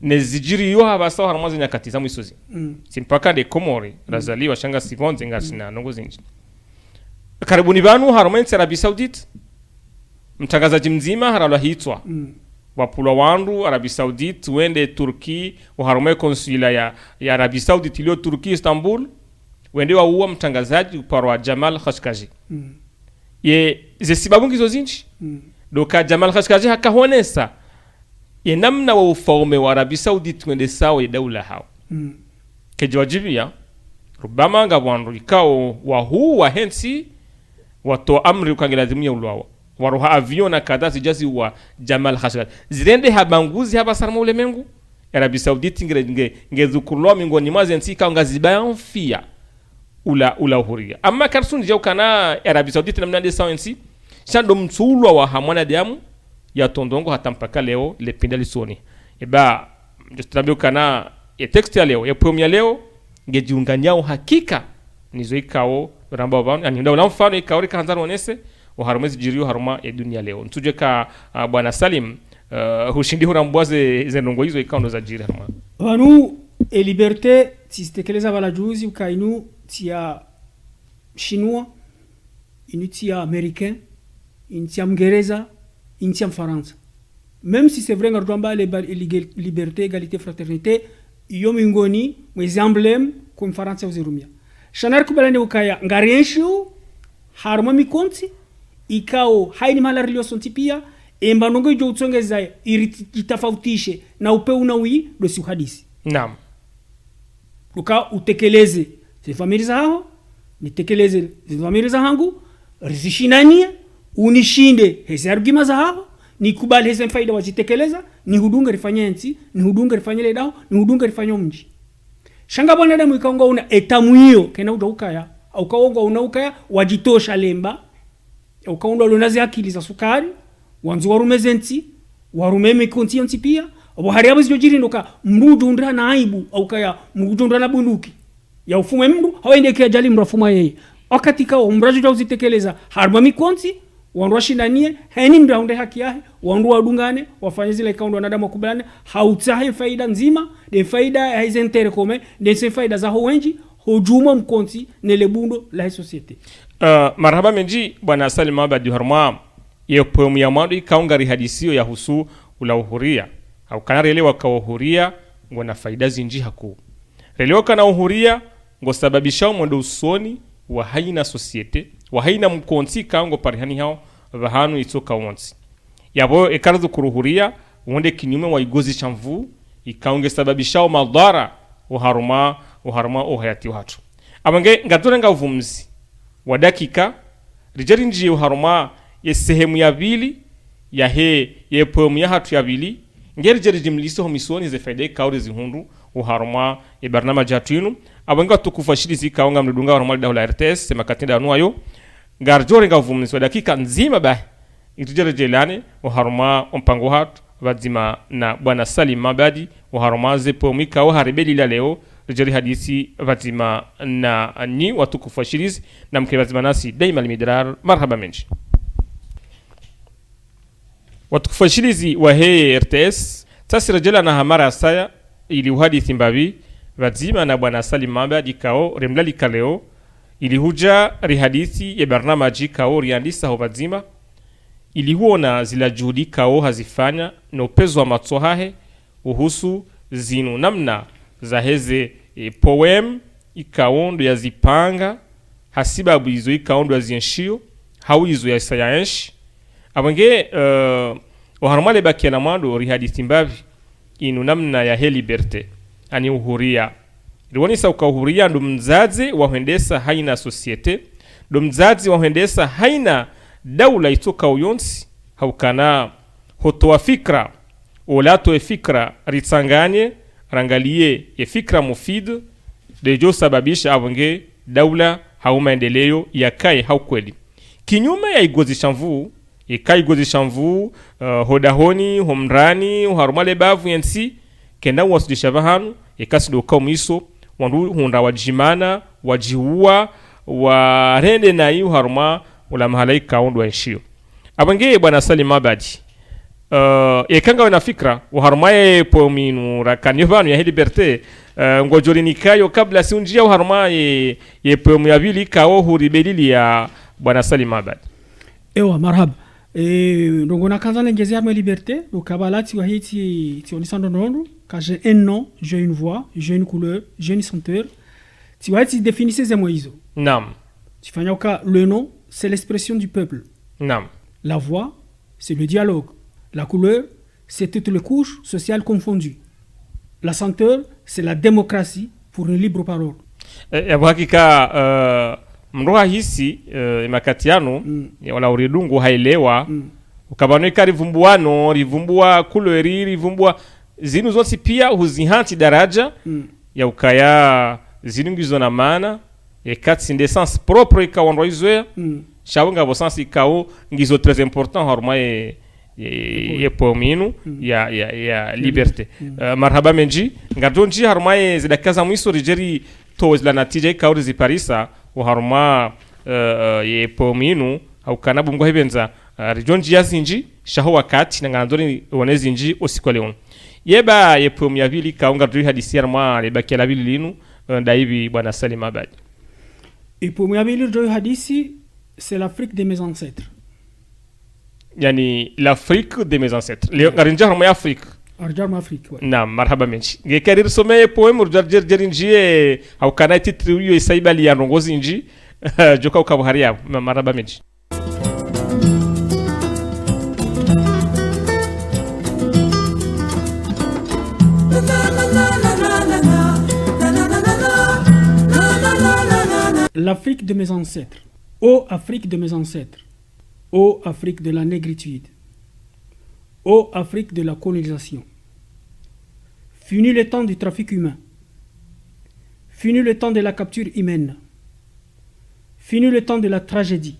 nezijiri yo habasa harma za nyakati za mwisozi simpaka de Komori razaliwa shanga sigonze ngasina nongo zinji karibuni banu harma nchi Arabia Saudite mtangazaji mzima harala hitwa wapula wandu Arabia Saudite wende Turki uharume konsula ya Arabia Saudite iliyo Turki Istanbul wende wa uwa mtangazaji uparwa Jamal Khashoggi ye zesibabu ngizo zinji doka Jamal Khashoggi hakahonesa ye namna wa ufaume wa Arabia Saudite wende sawa ya daula hao kejwajibia rubama nga wandu ikao wa huu wa hensi wato amri ukangelazimu ya ulwawa waruha avion na kadha zijazi wa Jamal Khashoggi zirende habanguzi haba sarma ulemengu Arabia Saudite ngezukurwa mingoni mwazi nsi ka ngazibaya mfia ula uhuria amma karsun jau kana Arabia Saudite namna de sawensi shando mtulwa wa hamwana diamu ya tondongo hatampaka leo le pindali soni eba justabio kana ya text ya leo ya premier leo ngejiunganyao hakika nizoikao ramba banu ani ndio mfano ikao kanzaro onese uharumezi jiriyo haruma ya dunia leo ntuje ka bwana Salim hushindi huramboze zenongo hizo ikao za jiri haruma banu e liberté titekeleza bala juzi ukainu tia chinois initi ya américain, initi ya mgereza, initi ya mfaransa. Même si c'est vrai ngarudamba liberté, égalité, fraternité, iyo mingoni mwezi emblème kwa mfaransa uzirumia. Shanar kubalane ukaya ngarenshu harma mikonti ikao haini malarilio sontipia embanongo ijo utsongeza itafautishe na upe unawi dosi uhadisi. Naam. Luka utekeleze zifamili za hao, nitekeleze zifamili za hangu, rizishinanie, unishinde hezi arguma za hao, nikubali hezi mfaida wajitekeleza, ni hudunga rifanya nsi, ni hudunga rifanya ledao, ni hudunga rifanya mji. Shanga bwana damu ikaunga una etamuio kena utaukaya, au kaunga unaukaya wajitosha lemba, au kaunga lunazi akili za sukari, wanzu warumeze nsi, warumeme konti nsi pia, wahari habu zijojiri ndoka mrujundra na aibu, au kaya mrujundra na bunduki. Ya ufume mru, hawende kia jali mrafuma yeye. Wakati kao mraju uzitekeleza harba mikonti, wandu washindanie, heni mraunde haki yahe, wandu wadungane, wafanye zile kaundu wanadamu wakubalane, hautahe faida nzima, de faida ya hizi entere kome, de se faida za howenji, hujuma mkonti, nele bundo la hii societe. Marhaba menji, bwana Salim Mabadi harma, ye poemu ya madu ikaunga rihadisio ya husu ula uhuria. Au kana relewa ka uhuria, ngona faida zinji haku. Relewa kana uhuria, ngo sababisha mwendo usoni, wa haina societe, wa haina mkonti kaungo parihani hao, vahanu itoka wansi. Yabo ekarazu kuruhuria, wonde kinyume wa igozi chamvu, ikaunge sababisha madhara, uharuma uhayati watu. Abange ngatore nga uvumzi, wadakika, rijari nji uharuma ye sehemu ya vili, ya he, ye poemu ya hatu ya vili, ngeri jari jimliso homisoni ze faide kauri zihundu, uharuma ye barnama jatuinu, abange tukufashiri zi kaunga mlidunga uharuma dahula RTS, sema katinda anuayo, ngarjore nga uvumzi, wadakika nzima bae, itujare jelane, uharuma mpango hatu, wadzima na bwana Salim Mabadi, uharuma ze poemu ikawa haribeli la leo, rijari hadisi wadzima na ni watukufashirizi, na mke wadzima nasi daima limidrar. Marhaba menji. Watukufashirizi wa hei RTS, tasi rajala na hamara asaya ili uhadithi mbavi wadzima na bwana Salim Mabadi kao remlali kaleo ili huja rihadithi ya barnamaji kao riandisa ho wadzima ili huona zila juhudi kao hazifanya na upezo wa matsohahe uhusu zinu namna za heze poem ikaondo ya zipanga hasibabu izo ikaondo ya zienshio hau izo ya sayanshi abange uharumale bakia na mwando rihadithi mbavi inu namna ya he liberte ani uhuria riwanisa ukahuria ndo mzazi wahendesa haina societe ndo mzazi wahendesa haina daula itoka uyonsi haukana hotoa fikra olato fikra ritsanganye rangalie ye fikra mufid dejo sababisha abange daula haumaendeleo ya kai haukweli kinyume ya igozi shamvu ikai gozi shamvu hodahoni homrani uharumale bavu yensi kenda wasudisha vahanu ikasido kaumiso wandu hunda wajimana wajiua warende na yu haruma ula mahalaika ondu wa nshio abange bwana Salim Mabadi yekanga wana fikra uharumaye pominu rakanyo vanu ya liberté ngojori nikayo kabla siunjia uharumaye ye pomu ya vili kao huribelili ya bwana Salim Mabadi. Ewa marhaba. Donc on a quand même les armes liberté, le kabalati wa hiti ti onisando nondo, ka j'ai un nom, j'ai une voix, j'ai une couleur, j'ai une senteur. Tu vois tu définissez ces mots iso. Nam. Tu fais ka le nom, c'est l'expression du peuple. Nam. La voix, c'est le dialogue. La couleur, c'est toutes les couches sociales confondues. La senteur, c'est la démocratie pour une libre parole. Hakika mroha hisi makatiano wala uridungu hailewa ukabaneka rivumbuano rivumbua kuleri rivumbua zinu zonsi pia huzihanti daraja ya ukaya zinu ngizo na maana ekati de sens propre ikawa izoea shawunga bo sens ikao ngizo très important haruma ye pominu ya liberté. Marhaba menji ngadonji haruma zidakaza mwiso rijeri to la natija ikawa ziparisa uharuma ye pominu au kanabu mgo hebenza rijonji yazinji shaho wakati na ngandori wonezinji osikwaleon yeba ye pomu ya vili kaunga dri hadisi haruma lebaki la vili linu ndaivi bwana Salim Mabadi. E pomu ya vili dri hadisi C'est l'Afrique de mes ancêtres. Yani l'Afrique de mes ancêtres. Leo ngarinja harma ya Afrique. Arjar Afrique, ouais. Naam, marhaba menshi. Ngekarir some poem urjar jerinjie au kana titre uyo isaibali ya rongozi nji joka ukabuhari yabo. Marhaba menshi. L'Afrique de mes ancêtres. Ô Afrique de mes ancêtres. Ô Afrique de la négritude. Ô Afrique de la colonisation. Fini le temps du trafic humain. Fini le temps de la capture humaine. Fini le temps de la tragédie.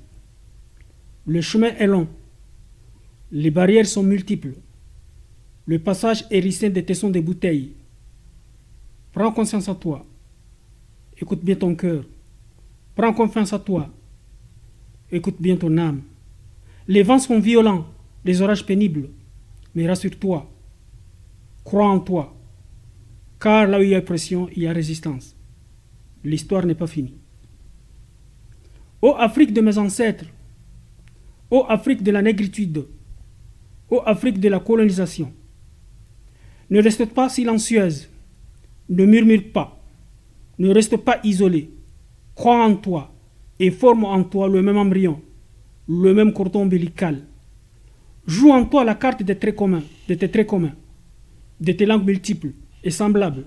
Le chemin est long. Les barrières sont multiples. Le passage hérissé des tessons des bouteilles. Prends conscience à toi. Écoute bien ton cœur. Prends confiance à toi. Écoute bien ton âme. Les vents sont violents, les orages pénibles. Mais rassure-toi. Crois en toi. Car là où il y a pression, il y a résistance. L'histoire n'est pas finie. Ô Afrique de mes ancêtres. Ô Afrique de la négritude. Ô Afrique de la colonisation. Ne reste pas silencieuse. Ne murmure pas. Ne reste pas isolée. Crois en toi et forme en toi le même embryon, le même cordon ombilical. Joue en toi la carte des traits communs, de tes traits communs, de tes langues multiples et semblables,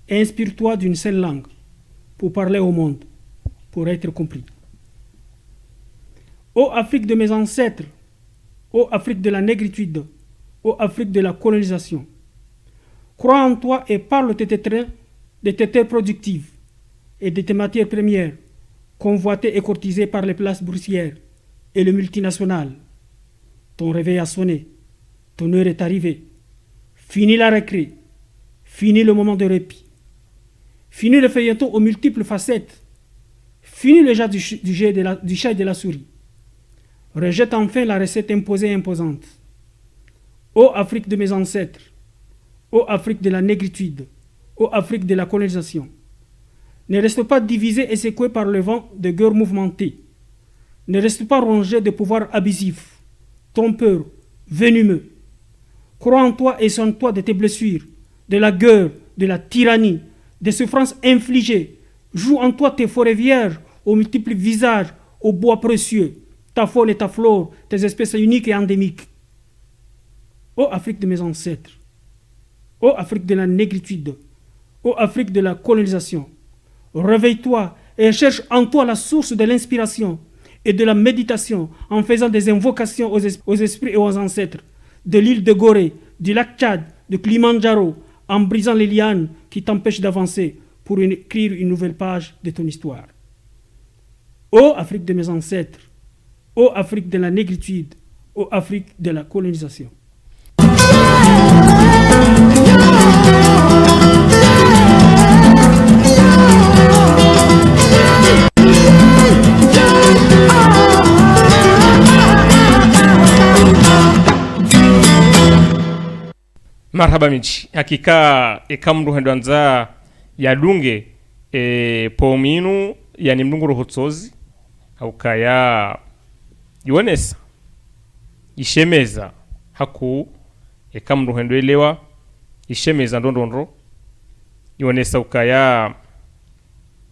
et inspire-toi d'une seule langue pour parler au monde, pour être compris. Ô Afrique de mes ancêtres, ô Afrique de la négritude, ô Afrique de la colonisation, crois en toi et parle de tes terres productives et de tes matières premières, convoitées et courtisées par les places boursières et les multinationales. Ton réveil a sonné, ton heure est arrivée. Fini la récré, fini le moment de répit. Fini le feuilleton aux multiples facettes. Fini le jeu du chat et de la souris. Rejette enfin la recette imposée et imposante. Ô Afrique de mes ancêtres, ô Afrique de la négritude, ô Afrique de la colonisation, ne reste pas divisé et secoué par le vent de guerre mouvementée. Ne reste pas rongé de pouvoirs abusifs, trompeurs, venimeux. Crois en toi et sonne-toi de tes blessures, de la guerre, de la tyrannie, des souffrances infligées. Joue en toi tes forêts vierges, aux multiples visages, aux bois précieux, ta faune et ta flore, tes espèces uniques et endémiques. Ô Afrique de mes ancêtres, ô Afrique de la négritude, ô Afrique de la colonisation, réveille-toi et cherche en toi la source de l'inspiration et de la méditation en faisant des invocations aux esprits et aux ancêtres de l'île de Gorée, du lac Tchad, de Kilimanjaro, en brisant les lianes qui t'empêchent d'avancer pour écrire une nouvelle page de ton histoire. Ô Afrique de mes ancêtres, ô Afrique de la négritude, ô Afrique de la colonisation. Marhaba miji. Hakika ekamru hendwanza ya lunge pominu yani mlungu rohotsozi haukaya yuonesa ishemeza haku ekamru hendwelewa ishemeza ndondondro yuonesa ukaya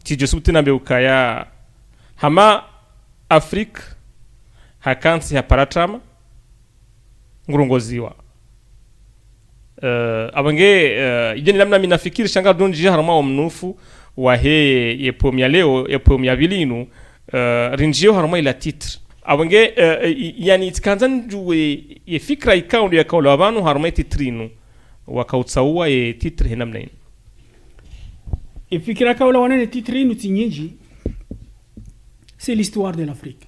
tijosuti nambe ukaya hama Afrika hakansi haparatrama ngurongoziwa abange ijeni namna minafikiri shanga donji harama omnufu wa he yepomya leo yepomya bilinu rinjio harama ila titre abange yani itikanzan juwe ye fikra ikaundi ya kaula abantu harama titrinu wakautsaua ye titre he namna ino Ifikira kaula wanene titrinu tinyinji c'est l'histoire de l'Afrique.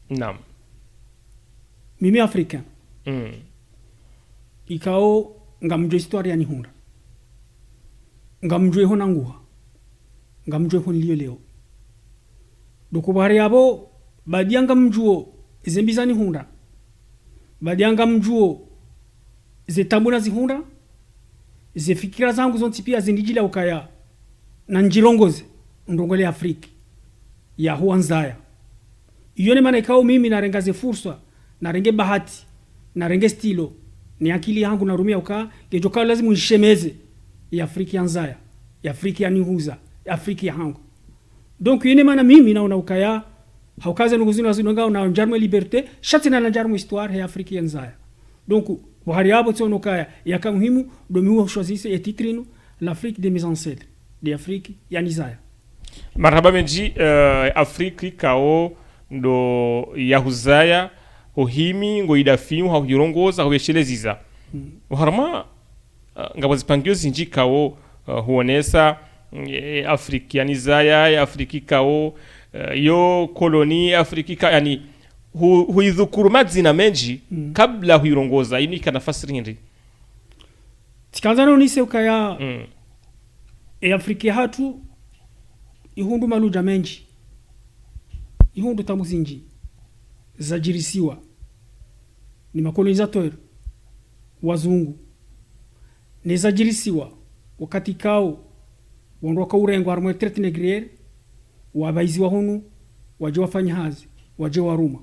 Naam. Mimi africain. Ikao ngamjwe histoire ya nihunda. Ngamjwe hona nguha. Ngamjwe hon liyo leo. Dokubari yabo badianga mjuo zembiza nihunda. Badianga mjuo zetabuna zihunda. Zefikira zangu zontipia zindijila ukaya na njirongoze ndongole Afrika ya huanzaya yone maana ikao mimi narengaze fursa narenge bahati narenge stilo ni akili yangu narumia uka gejoka lazima nishemeze ya Afrika yanzaya ya Afrika yanihuza ya Afrika yangu donc yone maana mimi naona ukaya haukaze nuguzina zinonga na njarmo liberté shatina na njarmo histoire ya Afrika yanzaya donc buhari yabo tsono kaya yaka muhimu domiwa choisisse et titrino l'Afrique de mes ancêtres de Afrique yanizaya marhaba menji Afrika kao ndo yahuzaya uhimi ngo idafimu hauyirongoza hubesheleziza uharma ngabo zipangio zinji kao huonesa Afrikianizaya Afrika kao yo koloni Afrika yani huidhukuru madzina menji kabla huirongoza ini kana fasiri hindi tikanzana unise ukaya Afrika hatu ihundu maluja menji ihundu tamuzinji zajirisiwa ni makolonizateur wazungu ni zajirisiwa wakati kao wandoka urengo harmo traite négrière wabaiziwa hunu waje wafanya hazi waje waruma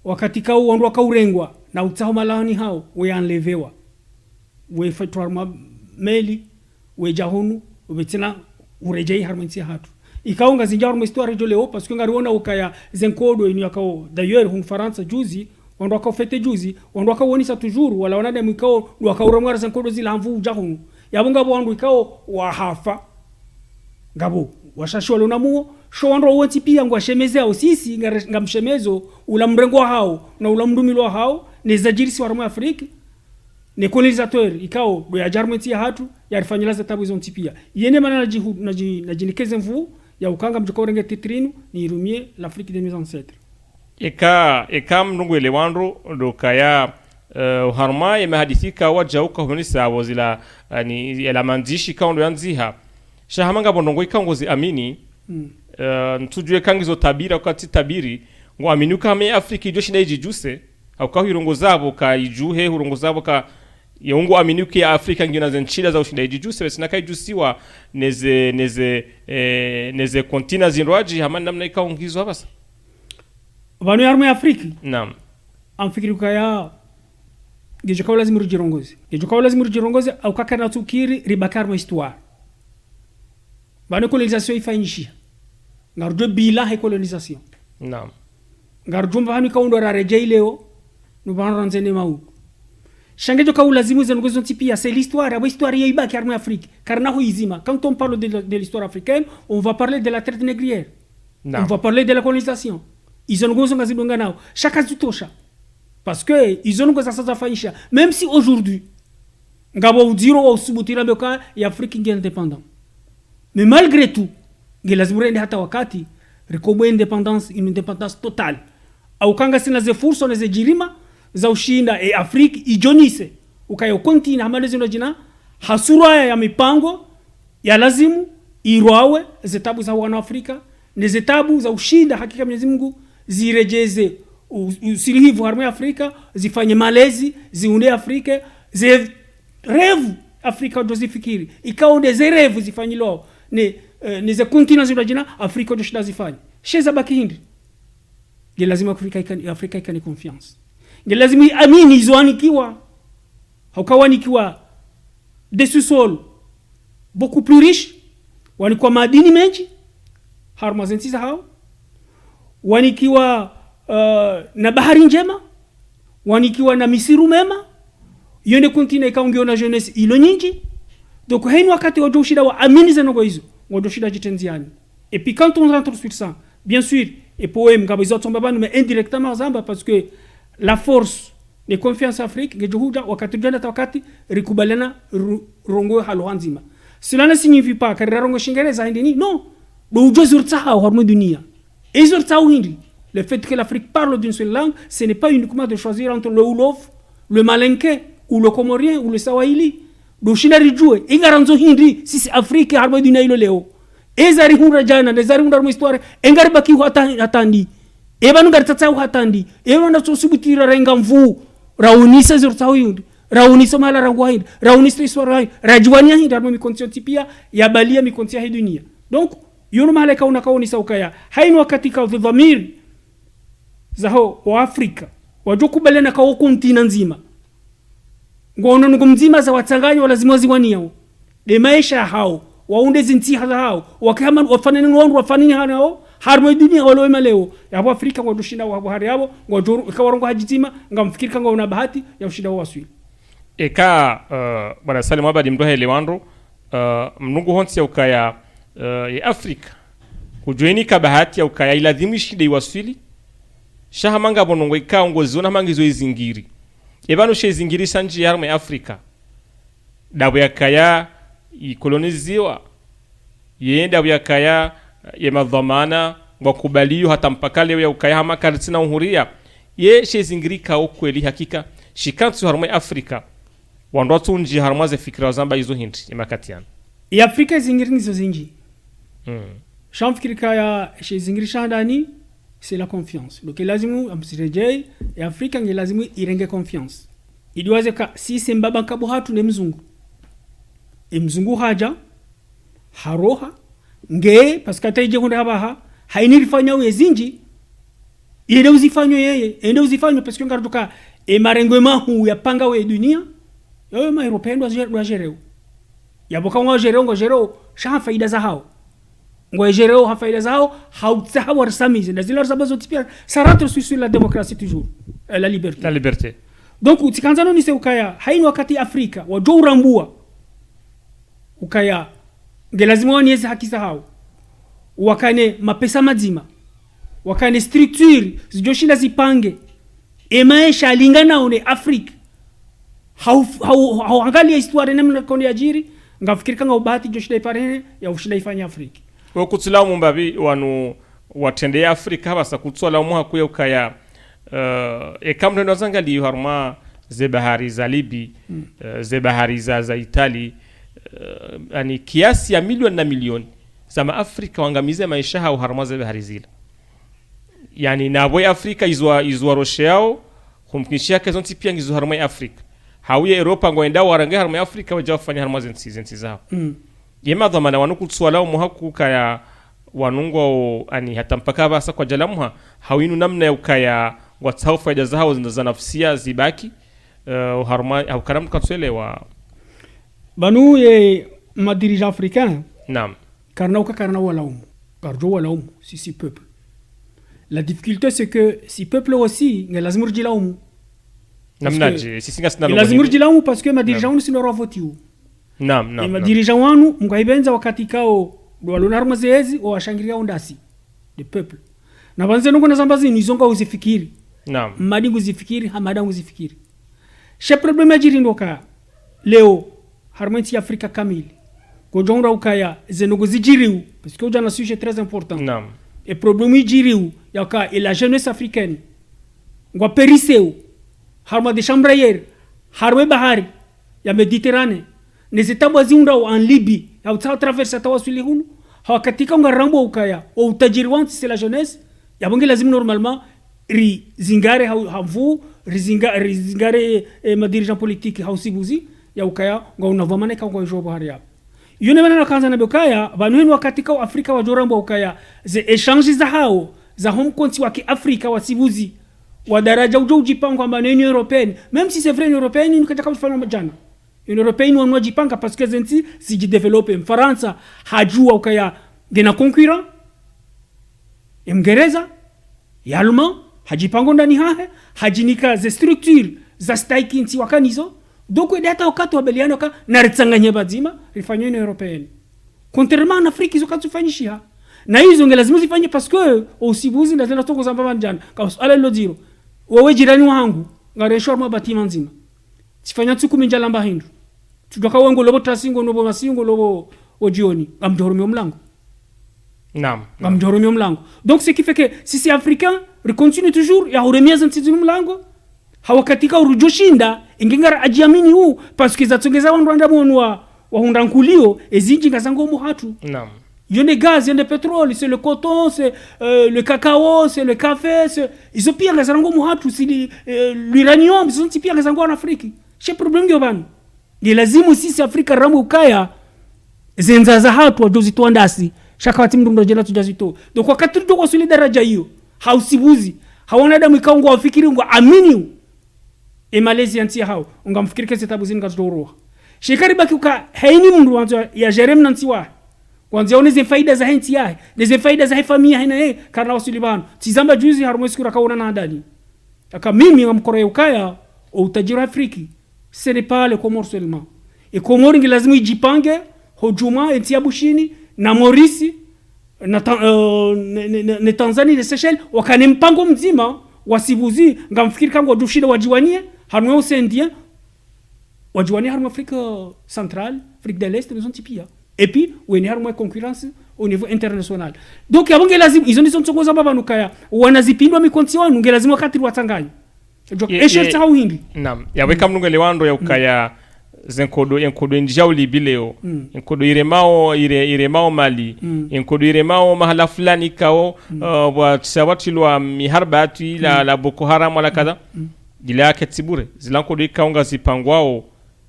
wakati kao wandoka urengwa na utsaho malani hao weanlevewa wefatwa meli weja hunu ubetina urejei harmonisia hatu ikaunga zinjaru histoire de leo parce que ngariona ukaya zenkodo inu yakao d'ailleurs hun France juzi wandoka fete juzi wandoka wonisa toujours wala wanade mwikao wakaura zenkodo zila hamvu jahunu yabunga bwandu ikao wahafa ngabo washasholo namuo sho wandro woti pia ngwashemeze au sisi ngamshemezo ula mrengo hao na ula mdumilo hao nezajirisi warmo Afrika ne colonisateur ikao do ya jarmenti ya hatu yarifanyila za tabu zonti pia yene mana najinikeze mvu ya ukanga mjoko renge titrinu ni irumie l'Afrique de mes ancêtres eka mnungu ele wandro do kaya harma yemehadithika wajauka hunisa wazila ni ela mandishi kaundo yanziha shahamanga bondongo ikangozi amini ntujue kangizo tabira wakati tabiri ngo aminuka me Afrika ijo shinda ijijuse au ka hirongo zabo ka ijuhe hurongo zabo ka yongo aminuki ya Afrika ngina zenchila za ushinda ijijuse besina kai jusiwa neze kontina zinroaji hamani namna ikaongizo habasa vanu yarmu ya Afrika naam amfikiri kaya gejoka lazima rujirongoze au kaka na tukiri ribakarmo histoire bane colonisation ifanyishia ngarjo bila he colonisation naam ngarjo mbani kaundo rarejei leo nubana nzene mau shangejo ka ulazimu zengozo tipia c'est l'histoire abo histoire yeibaki arme Afrique karna ho izima quand on parle de l'histoire africaine on va parler de la traite négrière on va parler de la colonisation izongozo ngazidonga nao chaka zutosha parce que izongozo sasa fanyisha même si aujourd'hui ngabo udiro wa usubutira beka ya Afrique ngi indépendant mais malgré tout ngelazimu rende hata wakati rikobo indépendance une indépendance totale au kanga sina ze furso na ze jirima za ushinda Afrika ijonise ukayo kontina hamalezi jina hasura ya mipango ya lazimu irwawe zetabu za wana Afrika ne zetabu za ushinda hakika Mwenyezi Mungu zirejeze usilihivu harmu ya Afrika zifanye malezi ziunde Afrika ze revu Afrika dozifikiri ikaonde ze revu zifanyilo ne ze kontina jina Afrika doshida zifanye sheza baki hindi ni lazima Afrika ikani confiance ni lazima amini izwanikiwa haukawanikiwa des sous-sols beaucoup plus riches wanikuwa madini mengi harma zensiza hao wanikiwa na bahari njema wanikiwa na misiru mema yone kontina ikaongeona jeunesse ilo nyingi donc haini wakati wajo shida wa amini zenogo hizo wajo shida jitenziani et puis quand on rentre sur ça bien sûr et poème gabizo tombaba mais indirectement zamba parce que la force de confiance Afrique ngejuhuda wakati jana wakati rikubalana rongo halwanzima cela ne signifie pas que rongo shingereza ndini non do ujozi urtaha hormo dunia ezurtaha hindi le fait que l'Afrique parle d'une seule langue ce n'est pas uniquement de choisir entre le Wolof le Malinké ou le Comorien ou le Swahili do shinari jue ingaranzo hindi sisi Afrika hormo dunia ilo leo ezari hunda jana nezari hunda mo histoire engari baki hatandi ebanu gartatsa hatandi ebanu tosubutira renga mvu raunisa zurtaho yindi raunisa mala rangwa yindi raunisa histoire rajwania yindi armo mi condition tipia ya balia mi condition he dunia donc yono mala kauna kaunisa ukaya haino wakati ka dhamir zaho wa Afrika wajokubaliana kwa kontinent nzima ngono ngo mzima za watanganya lazima waziwania de maisha hao waunde zinti hao wakama wafanani ngondo wafanani hao harmo dunia walo maleo ya Afrika ngo dushinda wa bahari yabo ngo kawarongo hajitima ngamfikiri kanga una bahati ya ushinda waswili eka bwana Salim Abadi mdohe lewandro mnungu honsi ya ukaya ya Afrika kujoini ka bahati ya ukaya ilazimu shida iwaswili shaha manga bonongo ika ngozi ona mangizo izingiri ebano she izingiri sanji ya harmo Afrika dabu ya kaya ikoloniziwa yenda ya kaya ya madhamana wakubaliyo hata mpaka leo ya ukaya hama kartina uhuria ye she izingiri ka okweli hakika shikantu harmo Afrika wando tunji harmaze fikira zamba izo hindi imakatiana ya Afrika izingiri nizo zinji shamfikiri kaya she izingiri shandani c'est la confiance donc lazimu amsirejei ya Afrika nge lazimu irenge confiance idiwaze ka si mbaba kabo hatu ne mzungu mzungu haja haroha nge paska taije konda habaha hainirifanya wezinji ende uzifanyo yeye ende uzifanyo paska ngarduka marengo mahu ya panga we dunia yo ma europendo wa jereo yaboka wa jereo ngo jereo sha faida za hao ngo jereo ha faida za hao hautsaha warsamize ndazilo zabazo tipia saratu sur la démocratie toujours la liberté donc utikanzano ni se ukaya haini wakati Afrika wajo urambua ukaya ngelazima wanieze haki za hao wakane mapesa mazima wakane structure zijoshinda zipange maisha lingana one Afrika hau angalia histoire namna kondi ajiri ngafikiri kanga ubahati joshinda iparene ya ushinda ifanya Afrika kwa kutsila mumbabi wanu watende Afrika basa kutsala mu hakuye ukaya ekamwe nozangali harma ze bahari za Libi ze bahari za Itali ani kiasi ya milioni na milioni za Afrika wangamize maisha hao harma ze bahari zile yani nabo Afrika izwa roshe yao kumkishia kezonti pia ngizo harma Afrika hauye Europa ngoenda warange harma Afrika wajafanya harma zensi zao yema dhamana wanukutswala mu hakuka ya wanungo ani hata mpaka basa kwa jalamuha hawinu namna ya ukaya watsau faida zao za nafsia zibaki harma au karam katswelewa banu ye madirija africain naam karna walaumu karjo walaumu si peuple la difficulté c'est que si peuple aussi nge lazima rjilaumu namnaje sisinga sina lazima rjilaumu parce que madirija wanu sino ravotiu naam madirija wanu mngaibenza wakati kao walona harma zezi washangiria ondasi de peuple na banze nungo na zambazi nizonga uzifikiri naam madi uzifikiri hamada uzifikiri she problème ajiri ndoka leo harmanti Afrika kamili kojonga ukaya zenogo zijiriu parce que ujana sujet très important naam et problème ijiriu yaka et la jeunesse africaine ngwa periseu harma de chambrayer harwe bahari ya Mediterranée les états voisins en Libye ya utao traverser tawasuli hunu hawakatika ngarambo ukaya au utajiri wanti c'est la jeunesse ya bonge lazima normalement ri zingare havu rizingare madirijan politique hausibuzi ya ukaya ngo unavamana ka ngo jobo haria yone bana kanza na bekaya banweni wakati ka Afrika wajorambo ukaya ze échanges za hao za home konti wa Afrika wasibuzi wa daraja ujipanga kwamba ni européenne même si c'est vrai européenne ni katika kufanya majana une européenne wanajipanga parce que zenti si développer Mfaransa hajua ukaya gena concurrent Mgereza ya Allemand hajipango ndani hahe hajinika ze structure za staikinti wakanizo donc data wakati wabeliano ka na ritsanganye bazima rifanywe na européenne contrairement en Afrique izo katufanyishia na hizo ngelazima zifanye parce que usibuzi na tena toko zamba banjana kwa ala lodiro wewe jirani wangu ngaresho mabati manzima sifanya tsuku minjalamba hindu tudoka wangu lobo trasingo nobo masingo lobo ojioni amdoromio mlango naam amdoromio mlango donc ce qui fait que si c'est africain continue toujours ya uremia zantizu mlango hawakatika urujoshinda ingengara ajiamini huu parce que zatsongeza wandu anda monwa wa hundankulio ezinji ngazango mu hatu naam yone gaz yone pétrole c'est le coton c'est le cacao c'est le café c'est ils ont pire ngazango mu hatu c'est l'uranium ils ont pire ngazango en Afrique c'est problème yobani ni lazima sisi Afrika ramu ukaya zenza za hatu wajozi ndasi shaka wati mndu jela tujazito donc wakati tuko swili daraja hiyo hausibuzi hawana damu ikaungo wafikiri ngo amini e Malaysia ntia hao ungamfikiri kesi tabu zini ngazidoroa shikari baki uka haini mundu wanzo ya jerem nanti wa kwanza one ze faida za henti yae ze faida za familia hina karna wasulibano tizamba juzi harumwe siku rakaona na ndani aka mimi ngamkore ukaya utajiri Afriki ce n'est pas le Comores seulement et Comores lazima ijipange hojuma entia bushini na Maurice na Tanzania na Seychelles wakane mpango mzima wasibuzi ngamfikiri kango dushida wajiwanie harumwe usendie wajiwanie harumwe Afrique centrale Afrique de l'Est les antipia et puis on est harumwe concurrence au niveau international donc yabonge lazima izo ndizo ntsongoza baba nukaya wanazipindwa mikonti wanu ngelazima wakati watanganya donc eshel tawo hindi nam yaweka mnungele wando ya ukaya zenkodo enkodo njau libileo enkodo iremao Mali enkodo iremao mahala fulani kao wa tsawatilwa miharbatu la Boko Haram wala kadha gila ketibure zilankodo ikaunga zipangwao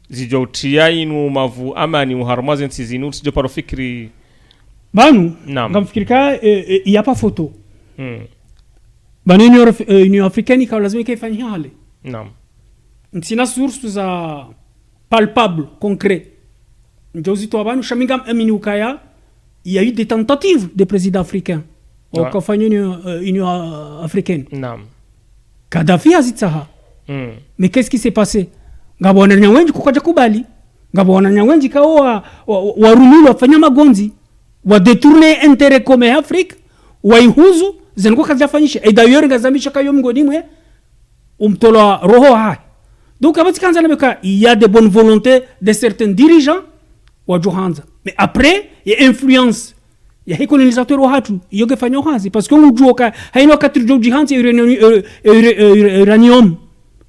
zijoutia inu mavu amani uharmaze ntizinu sijo parofikri banu ngamfikirika il y a pas photo banu Union africaine ikawa lazima ikaifanyia hale naam ntina source za palpable concret njozi to banu shaminga amini ukaya il y a eu des tentatives de présidents africains au conférence Union africaine naam Kadhafi azitsaha mais qu'est-ce qui s'est passé ngabona nyawenji kukaja kubali ngabona nyawenji kao warumilo wafanya magonzi wa détourner intérêt comme Afrique waihuzu zengo kazafanyisha et d'ailleurs ngazamisha kayo mngoni mwe umtola roho hai donc abati kanza nabeka il y a de bonnes volontés de certains dirigeants wa Johanza mais après il y a influence ya hii colonisateur wa hatu yoge fanyo hazi parce que ujuoka haino wakati Johanza uranium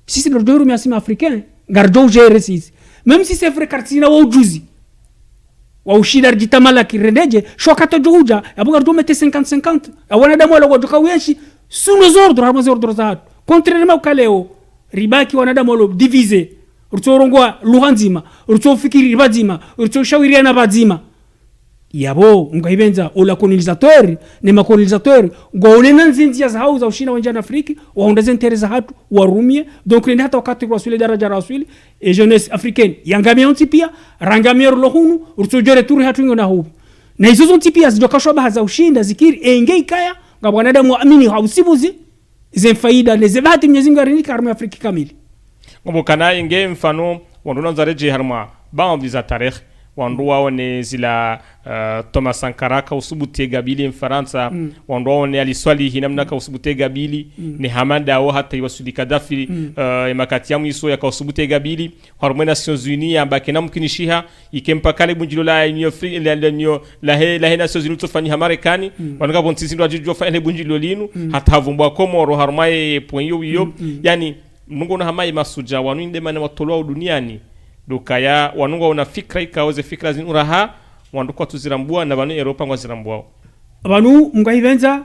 sisi ndio ndio miasima africain gardo gere sisi même si c'est vrai kartina wa ujuzi wa ushida jitamala kirendeje shokato juja abuga ndo mete 50-50 awana damu wala wajoka weshi sous nos ordres armes ordres za hatu contrairement au kaleo ribaki wanadamu walo diviser urtorongwa luhanzima urtofikiri ribazima urtoshawiriana bazima yabo mgahibenza ola colonisateur ne ma colonisateur ngolena nzinzi za hauza ushina wanja na Afrika waondaze interesa hatu warumie donc ni hata wakati kwa swile daraja rasuli et jeunesse africaine yangamia ontipia rangamia lohunu urtojore turi hatu ngona hu na hizo zontipia zijokashwa baza ushinda zikiri engei kaya ngabwanada muamini hausibuzi ze faida leze bahati Mwenyezi Mungu arini karma Afrika kamili ngobo kana inge mfano wandona zareje harma baadhi za tarehe wandu wao ne zila Thomas Sankara ka usubutie gabili mfaransa wandu wao ne aliswali hinamna ka usubutie gabili ne Hamada au hata iwasudi Gaddafi makati yamu iso ya ka usubutie gabili harmo Nations Unies ambake namkinishiha ikempa kale bunjilo la Union la Nations Unies tofanya Marekani wanaka bontizi ndo ajijwa fa ile bunjilo linu hata havumbwa Komoro harmaye point yo yani mungu na hamaye masuja wanu inde mane watolwa duniani dukaya wanunga una fikra ikaoze fikra zinuraha wanduko tuzirambua na banu Europa ngo zirambua abantu mungahivenza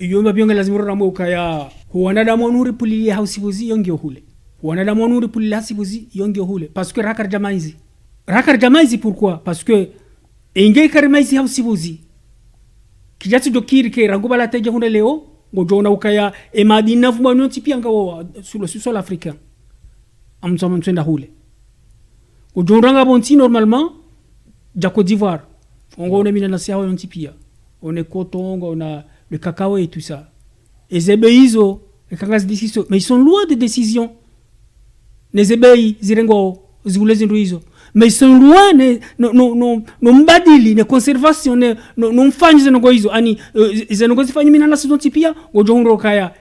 yomba byonga lazima rambo ukaya huwanada monuri pulili hausibuzi yonge hule huwanada monuri pulili hausibuzi yonge hule parce que rakar jamaizi pourquoi parce que engei karimaizi hausibuzi kijatu dokiri ke rangoba la teje hunde leo ngojona ukaya e madina fuma noti pia ngawo sur le sol africain amzama mtenda hule Ujuranga bonti normalement ja Côte d'Ivoire. On a mis na siao yontipia. On est coton, on a le cacao et tout ça. Et zebeizo, les kangas décision, mais ils sont loin de décision. Les zebei zirengo zigule zinduizo. Mais ils sont loin no mbadili ne conservation no mfanyi zengo hizo. Ani zengo zifanyi mina na yontipia, ujungo kaya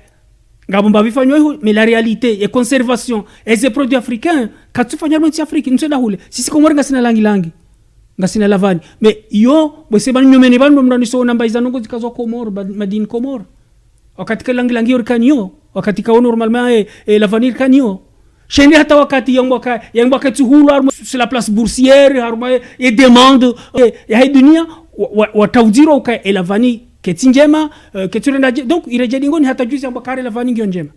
ngabomba bifanywa mais la réalité et conservation et ces produits africains quand tu fanya menti Afrique nsenda hule sisi komori ngasina langi ngasina lavani mais yo bose bani nyomene bani mndani so namba izanongo zikazo Komoro madini Komoro wakati langi yorkanio wakati ka normalement lavani kanio shende hata wakati yango wakati hulu sur la place boursière harma et demande ya dunia wataudiro ka lavani ketinjema keturenda donc ireje ngoni hata juzi amba kare lavani ngio njema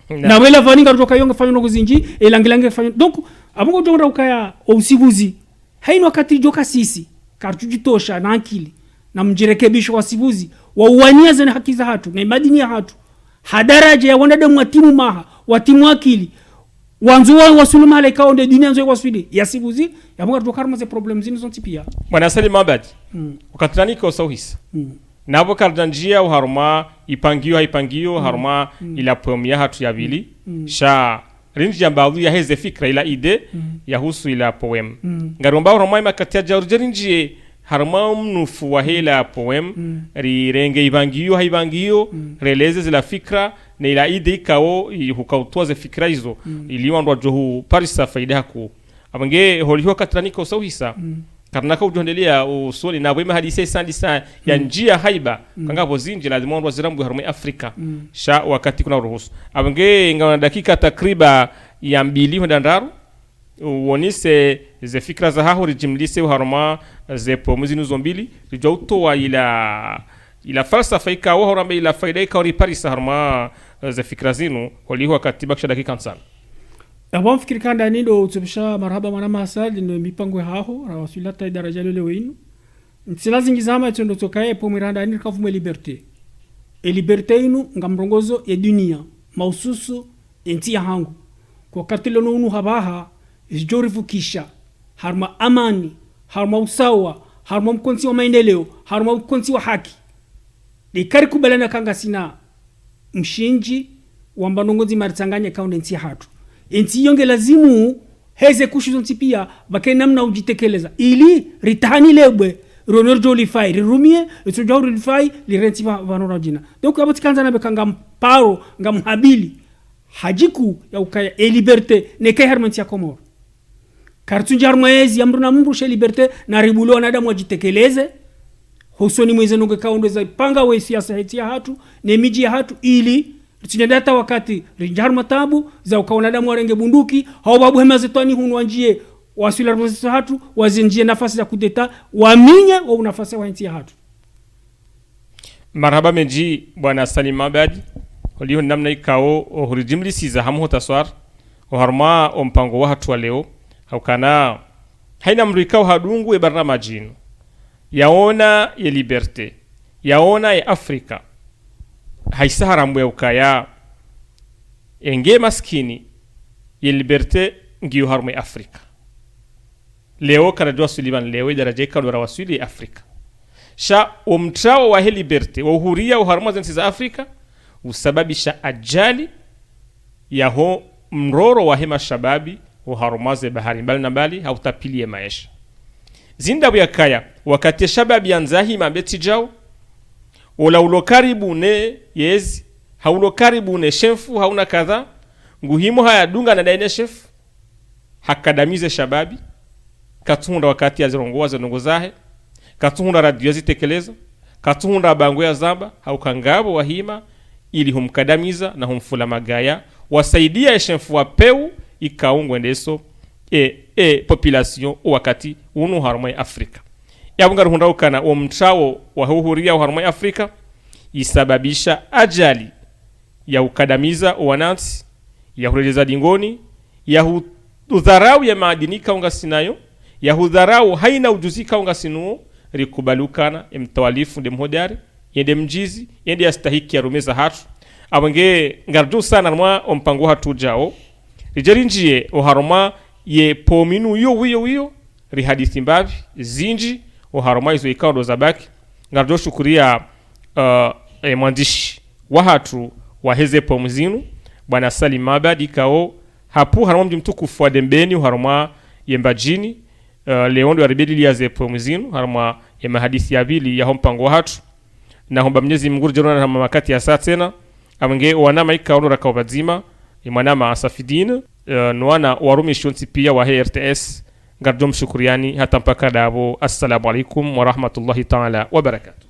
na wela lavani ngaruka yonga fanyo ngozinji elangilange fanyo donc abongo jonga ukaya usibuzi haino wakati joka sisi kartujitosha na akili na mjirekebisho wa sibuzi wa uwania zana haki za hatu na madini ya hatu hadaraja ya wanadamu watimu maha watimu akili wanzo wa wasulu malaika onde dunia nzo wasudi yasibuzi yamunga tukarma ze problem zini zonti pia Bwana Salim Abadi wakatani kwa sauhisa nabo kardanjia uharuma ipangio haruma ila pomia hatu ya vili sha rinji ya baadhi ya heze fikra ila ide ya husu ila poem ngaromba haruma makatia jaurjerinji haruma mnufu wa hela poem rirenge ibangio releze zila fikra na ila ide ikao hukautua ze fikra hizo iliwa ndo johu parisa faida haku abange holiho katraniko sauhisa karnaka ujondelea usoni na wema hadise sandisa ya njia haiba kanga bozinje lazima ndo zirambu haruma Afrika sha wakati kuna ruhusu abange ngana dakika takriba ya 2 ndaru uonise ze fikra za haho rijimlise haruma ze pomuzi nuzo mbili rijautoa ila falsafa ikawa haruma ila faida ikawa parisa haruma ze fikra zinu holiho katiba kisha dakika sana Abon fikiri kanda nindo utsubisha marhaba mwana masali ndo mipango haho rawasulata daraja lele wenu ntsilazingi zama tsondo tsokaye po miranda ni kavume liberté e liberté inu ngamrongozo ya dunia maususu enti ya hangu kwa katilo nunu habaha isjorifukisha harma amani harma usawa harma mkonsi wa maendeleo harma mkonsi wa haki likari kubalana kanga sina mshinji wamba nongozi maritsanganya kaunde enti hatu enti yonge lazimu heze kushizo enti pia bake namna ujitekeleza ili ritani lebwe ronordo lifai rirumie etsojau lifai lirenti vanora jina donc abati kanza na bekanga mparo ngamhabili hajiku ya ukaya e liberté ne kay harmanti ya komor kartu jarmaezi amruna mbrushe liberté na ribulo na damu ajitekeleze husoni mweze nonge kaondeza panga we siasa heti ya hatu ne miji ya hatu ili tsinedata wakati rijarma tabu za ukaona damu warenge bunduki hao babu hema zetani hunwanjie wasula rwese hatu wazinjie nafasi za kudeta waminya wa nafasi wa nchi hatu marhaba menji bwana Salim Abadi holiho namna ikao hurijimlisiza hamu taswar harma ompango wa hatu leo haukana haina mrikao hadungu e barnamajino yaona ya liberté yaona ya Afrika haisahara mwe ukaya enge maskini ya liberté ngiyo harma ya Afrika leo karajwa Sulivan leo daraja kadora wasuli Afrika sha umtrao wa liberté wa uhuria uharma za Afrika usababisha ajali ya ho mroro wa hema shababi uharumaze bahari mbali na mbali hautapilie maisha zinda ya kaya wakati shababi anzahi mambeti jao ola ulo karibu ne yezi haulo karibu ne shefu hauna kadha nguhimo haya dunga na daine chef hakadamize shababi katunda wakati ya zirongoa zinongozahe katunda radio zitekeleza katunda bango ya zamba haukangabo wahima ili humkadamiza na humfula magaya wasaidia eshenfu wa peu ikaungwe ndeso population wakati unu harumai Afrika yabunga ruhunda ukana omtrao wa huhuria harumai Afrika isababisha ajali ya ukadamiza wanansi ya hurejeza dingoni ya udharau ya maadini kaunga sinayo ya hudharau haina ujuzi kaunga sinuo rikubalukana mtawalifu ndemhodari yende mjizi yende yastahiki ya rumeza hatu abange ngardu sana mwa ompango hatu jao rijerinjie oharoma ye pominu wiyo rihadithi mbavi zinji oharoma izo ikao zabaki ngardu shukuria mwandishi wa hatu wa heze pomzinu bwana Salim Abadi kao hapu haroma mji mtukufu wa dembeni oharoma yembajini leondo ya ribeli ya ze pomzinu haroma ya mahadithi ya bili ya hompango hatu na homba mnyezi mnguru jerona na makati ya saa tena abange wanama ikaono rakawabadzima imanama asafidin nwana warumi shonti pia wa RTS ngardom shukuriani hata mpaka dabo assalamu alaikum wa rahmatullahi ta'ala wa barakatuh